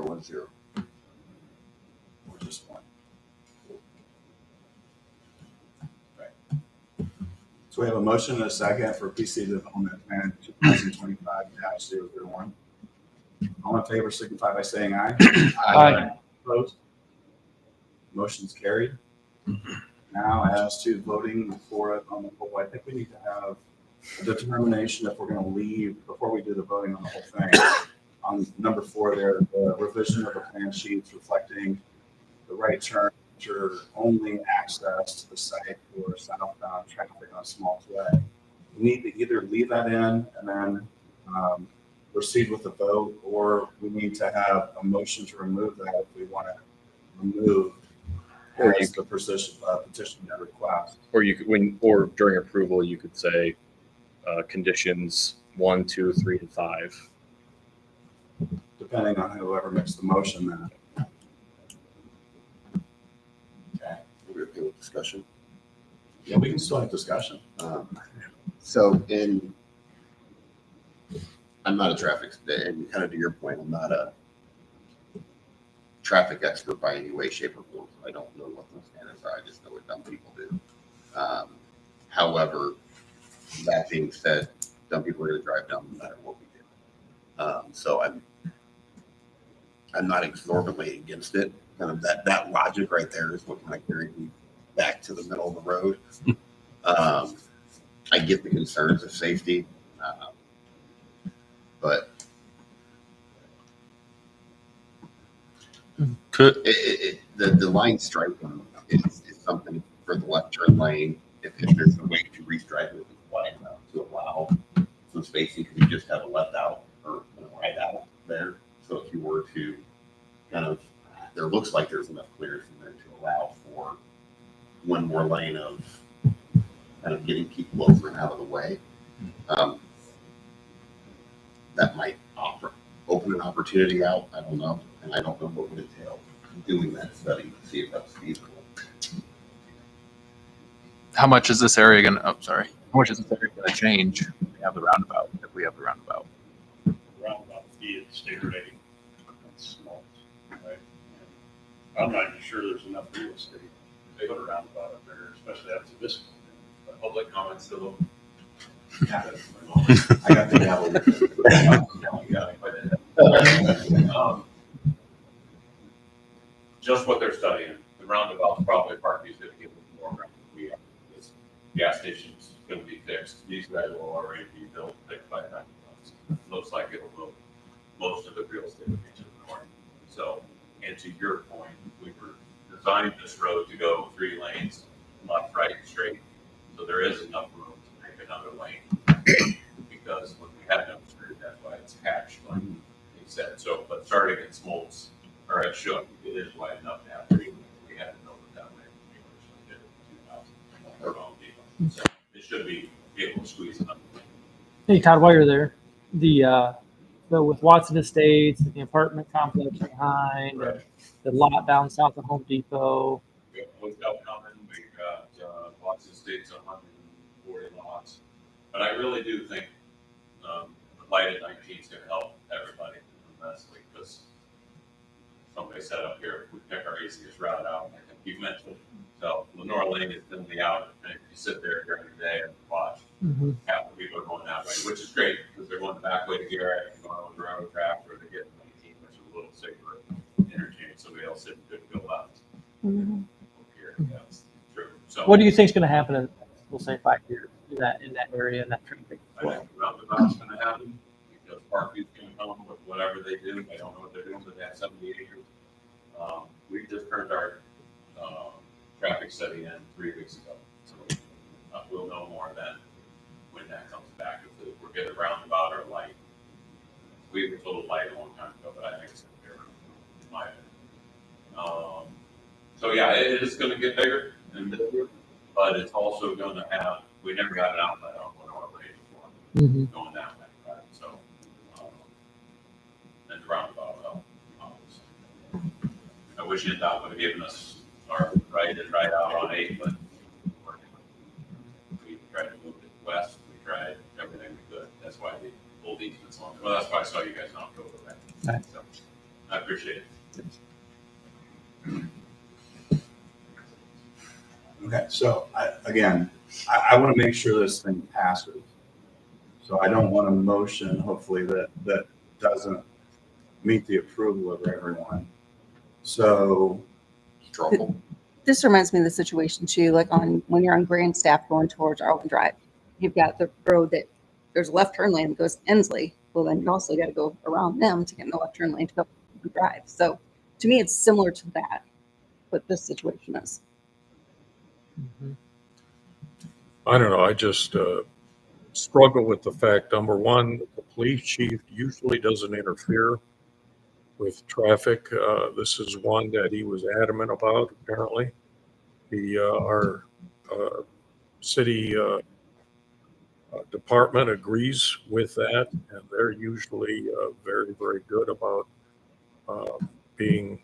Speaker 1: Or just one. Right. So we have a motion and a second for PC Development Plan 2025-001. All in favor signify by saying aye.
Speaker 4: Aye.
Speaker 1: Opposed? Motion's carried. Now, as to voting for it on the whole, I think we need to have a determination if we're going to leave before we do the voting on the whole thing. On number 4 there, the revision of the plan sheets reflecting the right turn only access to the site for southbound traffic on Smalls Way. We need to either leave that in and then proceed with the vote, or we need to have a motion to remove that if we want to remove as the petition request.
Speaker 16: Or you could, or during approval, you could say, conditions 1, 2, 3, and 5.
Speaker 1: Depending on whoever makes the motion then.
Speaker 8: Okay, we're okay with discussion.
Speaker 1: Yeah, we can still have discussion.
Speaker 8: So I'm not a traffic, and kind of to your point, I'm not a traffic expert by any way, shape, or form. I don't know what those standards are. I just know what dumb people do. However, that being said, dumb people are going to drive dumb no matter what we do. So I'm not exorbitantly against it. Kind of that logic right there is what kind of carried me back to the middle of the road. I get the concerns of safety, but the line striping is something for the left turn lane. If there's a way to restripe it wide enough to allow some spacing, could you just have a left out or a right out there? So if you were to kind of, there looks like there's enough clearance in there to allow for one more lane of kind of getting people over and out of the way. That might open an opportunity out. I don't know. And I don't know what would entail doing that study to see if that's feasible.
Speaker 7: How much is this area going to, oh, sorry. How much is this area going to change if we have the roundabout?
Speaker 13: Roundabout fee is state rating. That's small, right? And I'm not even sure there's enough real estate to put a roundabout up there, especially after this.
Speaker 14: Public comments still.
Speaker 1: I got the
Speaker 14: Just what they're studying, the roundabout's probably Parkview's going to give them more ground than we are. This gas station's going to be fixed. These guys will already be built, fixed by time. Looks like it'll move most of the real estate will be to the north. So, and to your point, we were designed this road to go 3 lanes, left, right, straight. So there is enough room to make another lane because when we had no street, that's why it's hatched like he said. So, but starting at Smoltz or at Shook, it is wide enough to have 3 lanes. We had to build it that way. We originally did it in 2000 or Home Depot. So it should be able to squeeze another lane.
Speaker 4: Hey Todd, while you're there, the with Watson Estates, the apartment complex behind, the lot down south of Home Depot.
Speaker 14: We got hotel coming. We got lots of states, 140 lots. But I really do think the light at 19 is going to help everybody immensely because somebody said up here, we pick our easiest route out. I think you mentioned. So Lenore Lane is thinly out. And if you sit there during the day and watch, half the people are going that way, which is great because they're going the back way to Garrett and going over the railroad track, or they're getting 19, which is a little safer interchange. Somebody else said couldn't go left. Here, that's true. So
Speaker 4: What do you think is going to happen in, we'll say, 5 years in that area and that traffic?
Speaker 14: I think the roundabout's going to happen because Parkview's going to come with whatever they do. I don't know what they're doing, but they have 70 acres. We just turned our traffic study in 3 weeks ago, so we'll know more then when that comes back. If we're getting a roundabout or light, we were told light a long time ago, but I think it's going to be around, in my opinion. So yeah, it is going to get bigger and bigger, but it's also going to have. We never got an outlet on Lenore Lane before, going that way, right? So, and the roundabout, well, obviously. I wish NDOT would have given us our right and right out on 8, but we tried to move it west. We tried everything we could. That's why the old easement's on. Well, that's why I saw you guys not go over that.
Speaker 4: Right.
Speaker 14: So I appreciate it.
Speaker 1: Okay, so I want to make sure this thing passes. So I don't want a motion, hopefully, that doesn't meet the approval of everyone. So,
Speaker 8: trouble.
Speaker 15: This reminds me of the situation too, like when you're on Grandstaff going towards Auburn Drive. You've got the road that there's a left turn lane that goes to Ensley. Well, then you also got to go around them to get in the left turn lane to go Auburn Drive. So to me, it's similar to that, what this situation is.
Speaker 9: I don't know. I just, struggle with the fact, number one, the police chief usually doesn't interfere with traffic. This is one that he was adamant about, apparently. Our city department agrees with that, and they're usually very, very good about being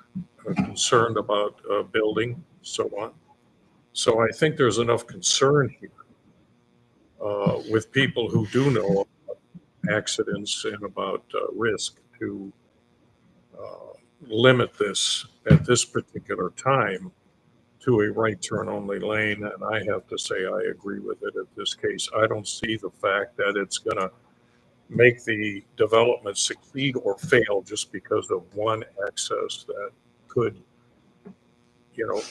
Speaker 9: concerned about building, so on. So I think there's enough concern here with people who do know about accidents and about risk to limit this at this particular time to a right turn only lane. And I have to say, I agree with it in this case. I don't see the fact that it's going to make the development succeed or fail just because of one access that could,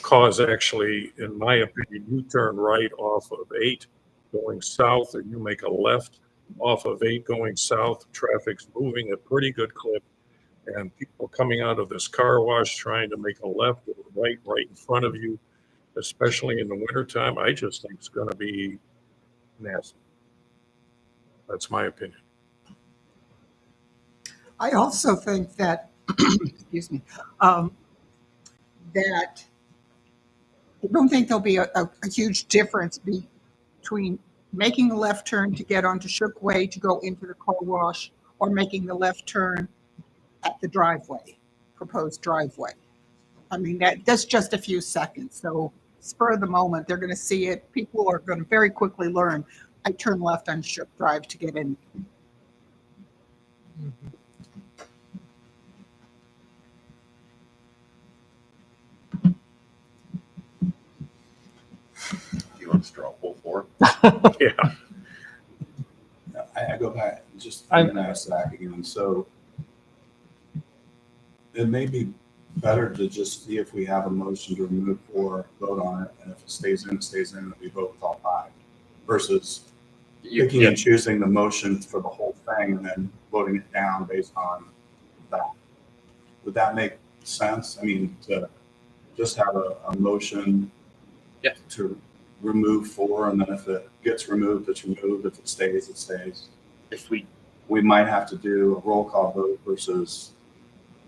Speaker 9: cause actually, in my opinion, you turn right off of 8 going south, or you make a left off of 8 going south. Traffic's moving at pretty good clip, and people coming out of this car wash trying to make a left or right in front of you, especially in the wintertime, I just think it's going to be nasty. That's my opinion.
Speaker 3: I also think that, excuse me, that I don't think there'll be a huge difference between making a left turn to get onto Shook Way to go into the car wash or making the left turn at the driveway, proposed driveway. I mean, that's just a few seconds. So spur of the moment, they're going to see it. People are going to very quickly learn, I turn left on Shook Drive to get in.
Speaker 8: You want to straw poll for?
Speaker 9: Yeah.
Speaker 1: I go back, I'm going to ask Zach again. So it may be better to just see if we have a motion to remove or vote on it. And if it stays in, and we vote with all 5 versus picking and choosing the motion for the whole thing and then voting it down based on that. Would that make sense? I mean, to just have a motion to remove 4, and then if it gets removed, it's removed. If it stays, it stays.
Speaker 16: If we
Speaker 1: might have to do a roll call vote versus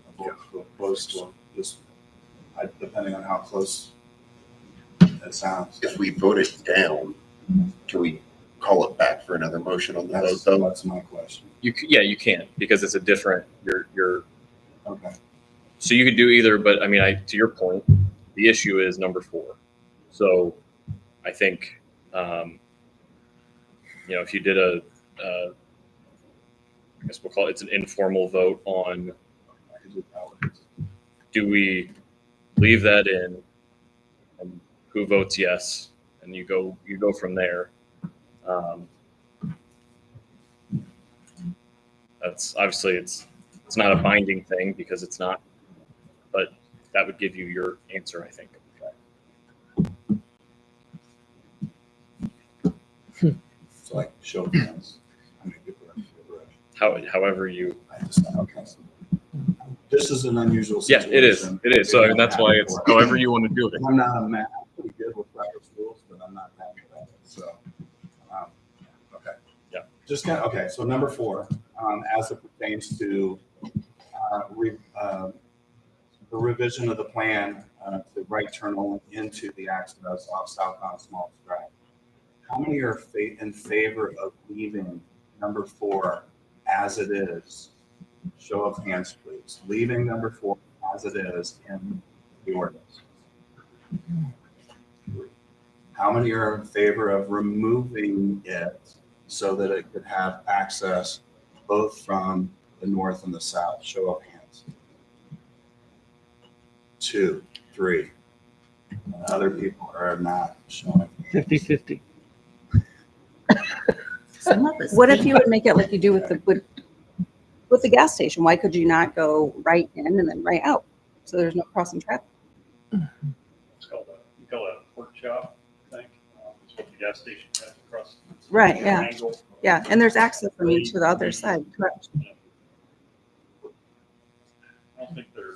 Speaker 1: a vote close to just depending on how close it sounds.
Speaker 8: If we vote it down, can we call it back for another motion on the vote though?
Speaker 1: That's my question.
Speaker 16: you can because it's a different you're
Speaker 1: okay.
Speaker 16: So you could do either, but I mean, to your point, the issue is number 4. So I think if you did I guess we'll call it's an informal vote on, do we leave that in, and who votes yes, and you go from there. That's obviously it's not a binding thing because it's not, but that would give you your answer, I think.
Speaker 1: So like show of hands. I mean,
Speaker 16: However you.
Speaker 1: Okay. This is an unusual situation.
Speaker 16: Yeah, it is. It is. So that's why it's however you want to do it.
Speaker 1: I'm not a man. I'm pretty good with Robert's rules, but I'm not that good at it. So, okay.
Speaker 16: Yeah.
Speaker 1: Just okay. So number 4, as it pertains to the revision of the plan to right turn only into the access off southbound Small Drive. How many are in favor of leaving number 4 as it is? Show of hands, please. Leaving number 4 as it is in the ordinance. How many are in favor of removing it so that it could have access both from the north and the south? Show of hands. 2, 3. Other people are not showing.
Speaker 4: 50-50.
Speaker 15: What if you would make it like you do with the gas station? Why could you not go right in and then right out? So there's no crossing traffic.
Speaker 13: It's called a pork chop, I think. It's what the gas station has across.
Speaker 15: Right, yeah.
Speaker 13: Triangle.
Speaker 15: Yeah, and there's access from each to the other side, correct?
Speaker 13: I don't think they're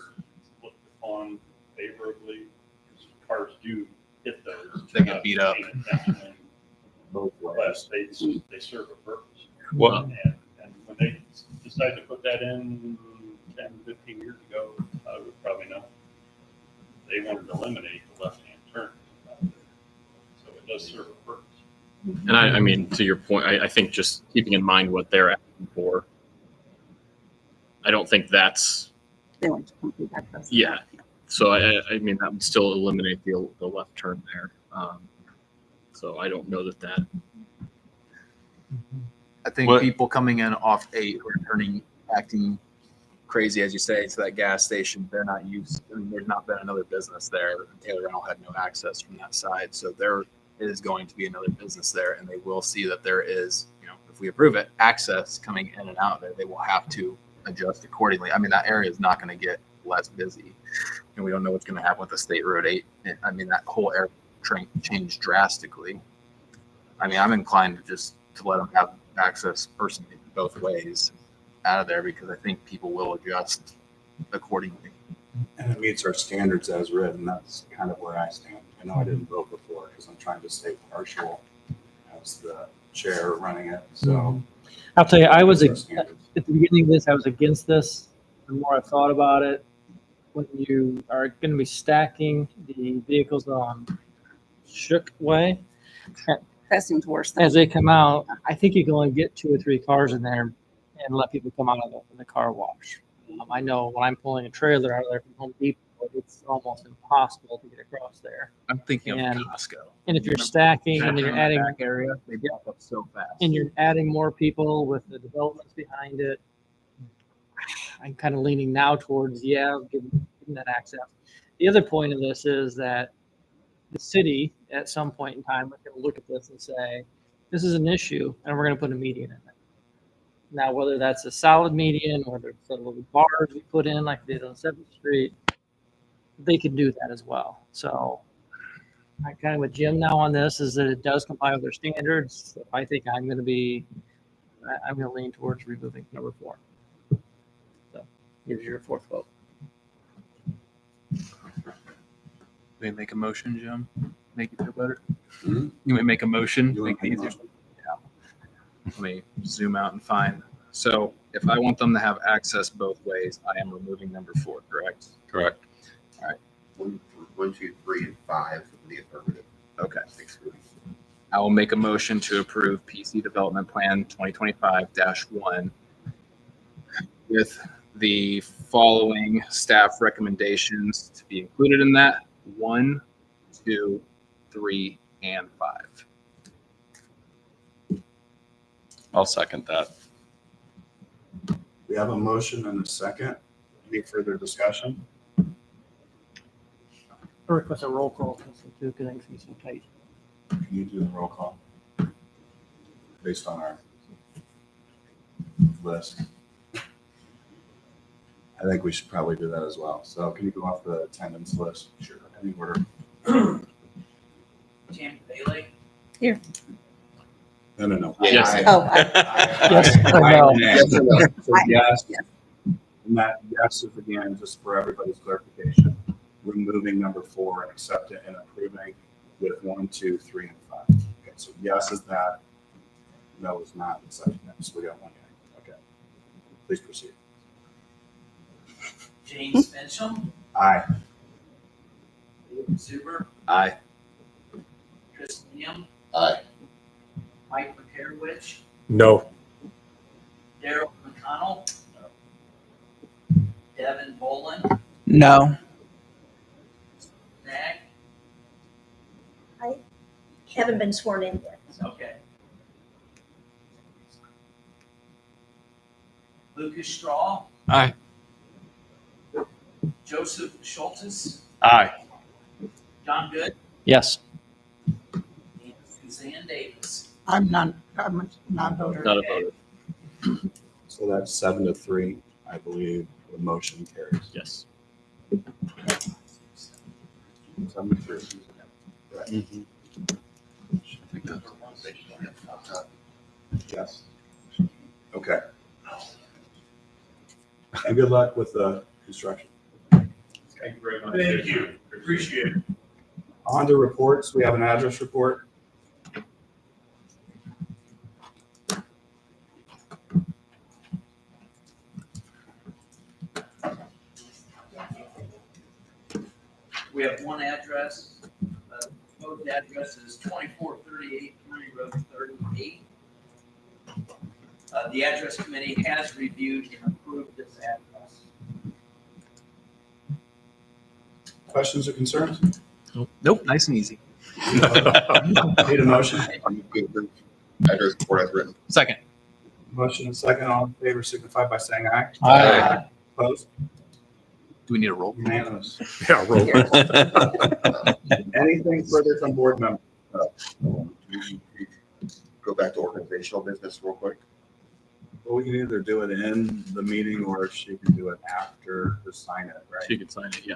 Speaker 13: looked upon favorably because cars do hit those.
Speaker 7: They get beat up.
Speaker 1: both
Speaker 13: Class
Speaker 1: ways.
Speaker 13: they serve a purpose.
Speaker 5: Well-
Speaker 13: And when they decided to put that in 10, 15 years ago, I would probably know. They wanted to eliminate the left-hand turn. So it does serve a purpose.
Speaker 16: And I mean, to your point, I think just keeping in mind what they're asking for, I don't think that's,
Speaker 15: They want to complete access.
Speaker 16: yeah. So I mean, that would still eliminate the left turn there. So I don't know that.
Speaker 7: I think
Speaker 5: What-
Speaker 7: people coming in off 8 who are turning, acting crazy, as you say, to that gas station, they're not used. I mean, there's not been another business there. Taylor Rental had no access from that side. So there is going to be another business there, and they will see that there is, if we approve it, access coming in and out there. They will have to adjust accordingly. I mean, that area is not going to get less busy, and we don't know what's going to happen with the State Road 8. I mean, that whole area changed drastically. I mean, I'm inclined to let them have access personally both ways out of there, because I think people will adjust accordingly.
Speaker 1: And it meets our standards as written. That's kind of where I stand. I know I didn't vote before because I'm trying to stay partial as the chair running it. So
Speaker 4: I'll tell you, I was
Speaker 1: Our
Speaker 4: at
Speaker 1: standards.
Speaker 4: the beginning of this, I was against this. The more I thought about it, when you are going to be stacking the vehicles on Shook Way,
Speaker 15: That seems worse than.
Speaker 4: as they come out, I think you can only get 2 or 3 cars in there and let people come out of the car wash. I know when I'm pulling a trailer out of there from Home Depot, it's almost impossible to get across there.
Speaker 7: I'm thinking
Speaker 4: And-
Speaker 7: of Costco.
Speaker 4: And if you're stacking and you're
Speaker 7: In that
Speaker 4: adding,
Speaker 7: back area, they back up so fast.
Speaker 4: and you're adding more people with the developments behind it, I'm kind of leaning now towards, giving that access. The other point of this is that the city, at some point in time, is going to look at this and say, this is an issue, and we're going to put a median in it. Now, whether that's a solid median, whether it's a little bars we put in like they did on 7th Street, they can do that as well. So I'm kind of with Jim now on this, is that it does comply with their standards. So I think I'm going to lean towards removing number 4. So here's your 4th vote.
Speaker 7: They make a motion, Jim. Make it feel better.
Speaker 1: Mhm.
Speaker 7: You may make a motion.
Speaker 1: You
Speaker 7: Make
Speaker 1: wanna
Speaker 7: it
Speaker 1: make a
Speaker 7: easier. Yeah. Let me zoom out and find. So if I want them to have access both ways, I am removing number 4, correct?
Speaker 5: Correct.
Speaker 8: 1, 2, 3, and 5 in the affirmative.
Speaker 7: Okay.
Speaker 8: Excluding.
Speaker 7: I will make a motion to approve PC Development Plan 2025-1 with the following staff recommendations to be included in that: 1, 2, 3, and 5.
Speaker 5: I'll second that.
Speaker 1: we have a motion and a second. Any further discussion?
Speaker 4: I request a roll call too, because I think it's so tight.
Speaker 1: Can you do the roll call based on our list? I think we should probably do that as well. So can you go off the attendance list? Sure. Any order?
Speaker 2: Tammy Bailey,
Speaker 1: No.
Speaker 16: Yes.
Speaker 15: Oh,
Speaker 4: Yes, or no?
Speaker 1: Yes or no? So yes.
Speaker 15: Yes.
Speaker 1: And that yes is again, just for everybody's clarification, removing number 4 and accepting and approving with 1, 2, 3, and 5. Okay, so yes is that. No is not. It's like, no, so we got 1 yet. Okay. Please proceed.
Speaker 2: James Fincham,
Speaker 1: Aye.
Speaker 2: David Zuber,
Speaker 7: Aye.
Speaker 2: Chris Liam,
Speaker 8: Aye.
Speaker 2: Mike McCarowicz,
Speaker 9: No.
Speaker 2: Daryl McConnell, Devin Bolin,
Speaker 10: No.
Speaker 2: Nag.
Speaker 17: Haven't been sworn in yet.
Speaker 2: Okay. Lucas Straw,
Speaker 5: Aye.
Speaker 2: Joseph Schultes,
Speaker 5: Aye.
Speaker 2: John Good,
Speaker 4: Yes.
Speaker 2: and Suzanne Davis.
Speaker 3: I'm not voting.
Speaker 16: Not a vote.
Speaker 1: So that's 7-3, I believe. The motion carries.
Speaker 16: Yes.
Speaker 1: 7-3. Right. Yes. Okay. And good luck with the construction.
Speaker 11: Thank you very much. Thank you. Appreciate it.
Speaker 1: On to reports. We have an address report.
Speaker 2: We have one address. Proposed address is 2438 County Road 38. The address committee has reviewed and approved this address.
Speaker 1: Questions or concerns?
Speaker 7: Nope, nice and easy.
Speaker 1: Need a motion?
Speaker 8: Address report as written.
Speaker 7: Second.
Speaker 1: Motion and second. All in favor signify by saying aye.
Speaker 7: Aye.
Speaker 1: Opposed?
Speaker 7: Do we need a roll?
Speaker 1: Unanimous.
Speaker 9: Yeah, roll.
Speaker 1: Anything further from board members?
Speaker 8: Go back to organizational business real quick.
Speaker 1: Well, we can either do it in the meeting or she can do it after to sign it, right?
Speaker 7: She can sign it, yeah.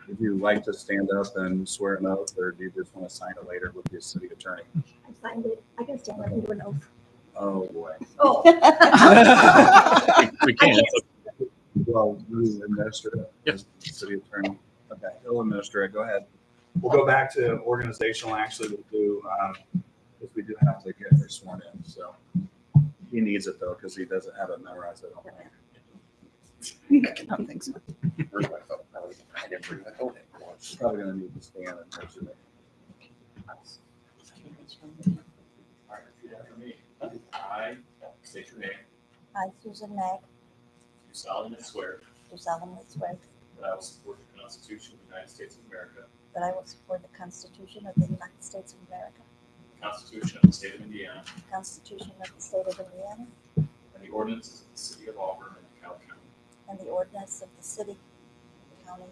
Speaker 1: Would you like to stand up and swear an oath, or do you just want to sign it later with the city attorney?
Speaker 17: I signed it. I can stand up and do an oath.
Speaker 1: Oh, boy.
Speaker 17: Oh.
Speaker 7: We can.
Speaker 1: Well, you administer it as city attorney. Okay, he'll administer it. Go ahead. We'll go back to organizational. Actually, we'll do, if we do have to get her sworn in, so. He needs it though, because he doesn't have it memorized. I don't think.
Speaker 3: I don't think so.
Speaker 8: Where's my phone? I didn't bring my phone in.
Speaker 1: She's probably gonna need to stand and mention it.
Speaker 14: All right, repeat after me. I state your name.
Speaker 17: I, Susan Mack,
Speaker 14: Do solemnly swear
Speaker 17: do solemnly swear
Speaker 14: that I will support the Constitution of the United States of America,
Speaker 17: that I will support the Constitution of the United States of America,
Speaker 14: the Constitution of the State of Indiana,
Speaker 17: the Constitution of the State of Indiana,
Speaker 14: and the ordinances of the City of Auburn and DeKalb County,
Speaker 17: and the ordinance of the city, county,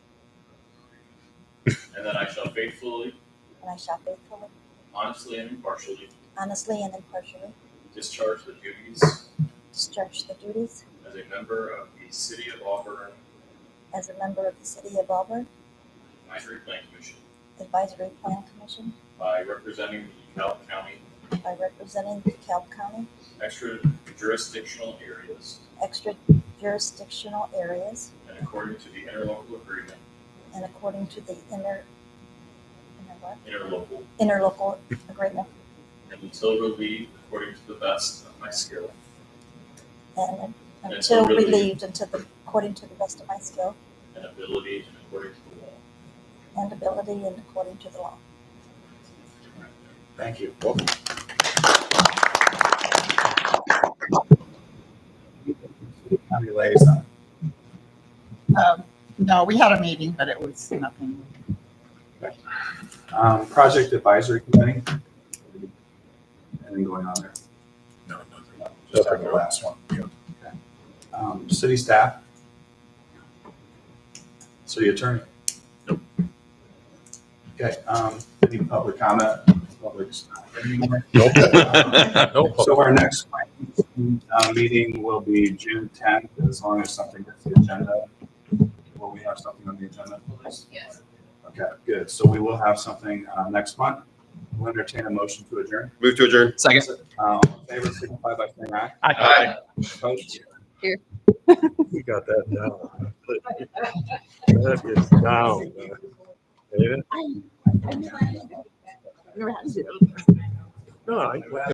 Speaker 14: and that I shall faithfully,
Speaker 17: and I shall faithfully,
Speaker 14: honestly, and impartially
Speaker 17: honestly, and impartially
Speaker 14: discharge the duties
Speaker 17: discharge the duties
Speaker 14: as a member of the City of Auburn
Speaker 17: as a member of the City of Auburn
Speaker 14: Advisory Plan Commission
Speaker 17: Advisory Plan Commission
Speaker 14: by representing the DeKalb County
Speaker 17: by representing DeKalb County
Speaker 14: extra jurisdictional areas
Speaker 17: extra jurisdictional areas
Speaker 14: and according to the interlocal agreement,
Speaker 17: and according to the interlocal agreement,
Speaker 14: and until relieved according to the best of my skill
Speaker 17: and
Speaker 14: And
Speaker 17: until
Speaker 14: until
Speaker 17: relieved according to the best of my skill
Speaker 14: and ability and according to the law.
Speaker 17: and ability and according to the law.
Speaker 1: Thank you. County liaison.
Speaker 3: No, we had a meeting, but it was nothing.
Speaker 1: Project advisory committee. Anything going on there?
Speaker 9: No, nothing.
Speaker 1: No, just like the last one. Okay. City staff. City attorney.
Speaker 9: Nope.
Speaker 1: Okay, any public comment? Public's not anymore.
Speaker 9: Nope.
Speaker 1: So our next meeting will be June 10th, as long as something gets the agenda. Will we have something on the agenda for this?
Speaker 15: Yes.
Speaker 1: Okay, good. So we will have something next month. We'll entertain a motion to adjourn.
Speaker 8: Move to adjourn.
Speaker 7: Second.
Speaker 1: In favor, signify by saying aye.
Speaker 7: Aye.
Speaker 1: Opposed?
Speaker 9: We got that down. That is down. Ain't it?
Speaker 15: Never had to do that.
Speaker 9: No, I.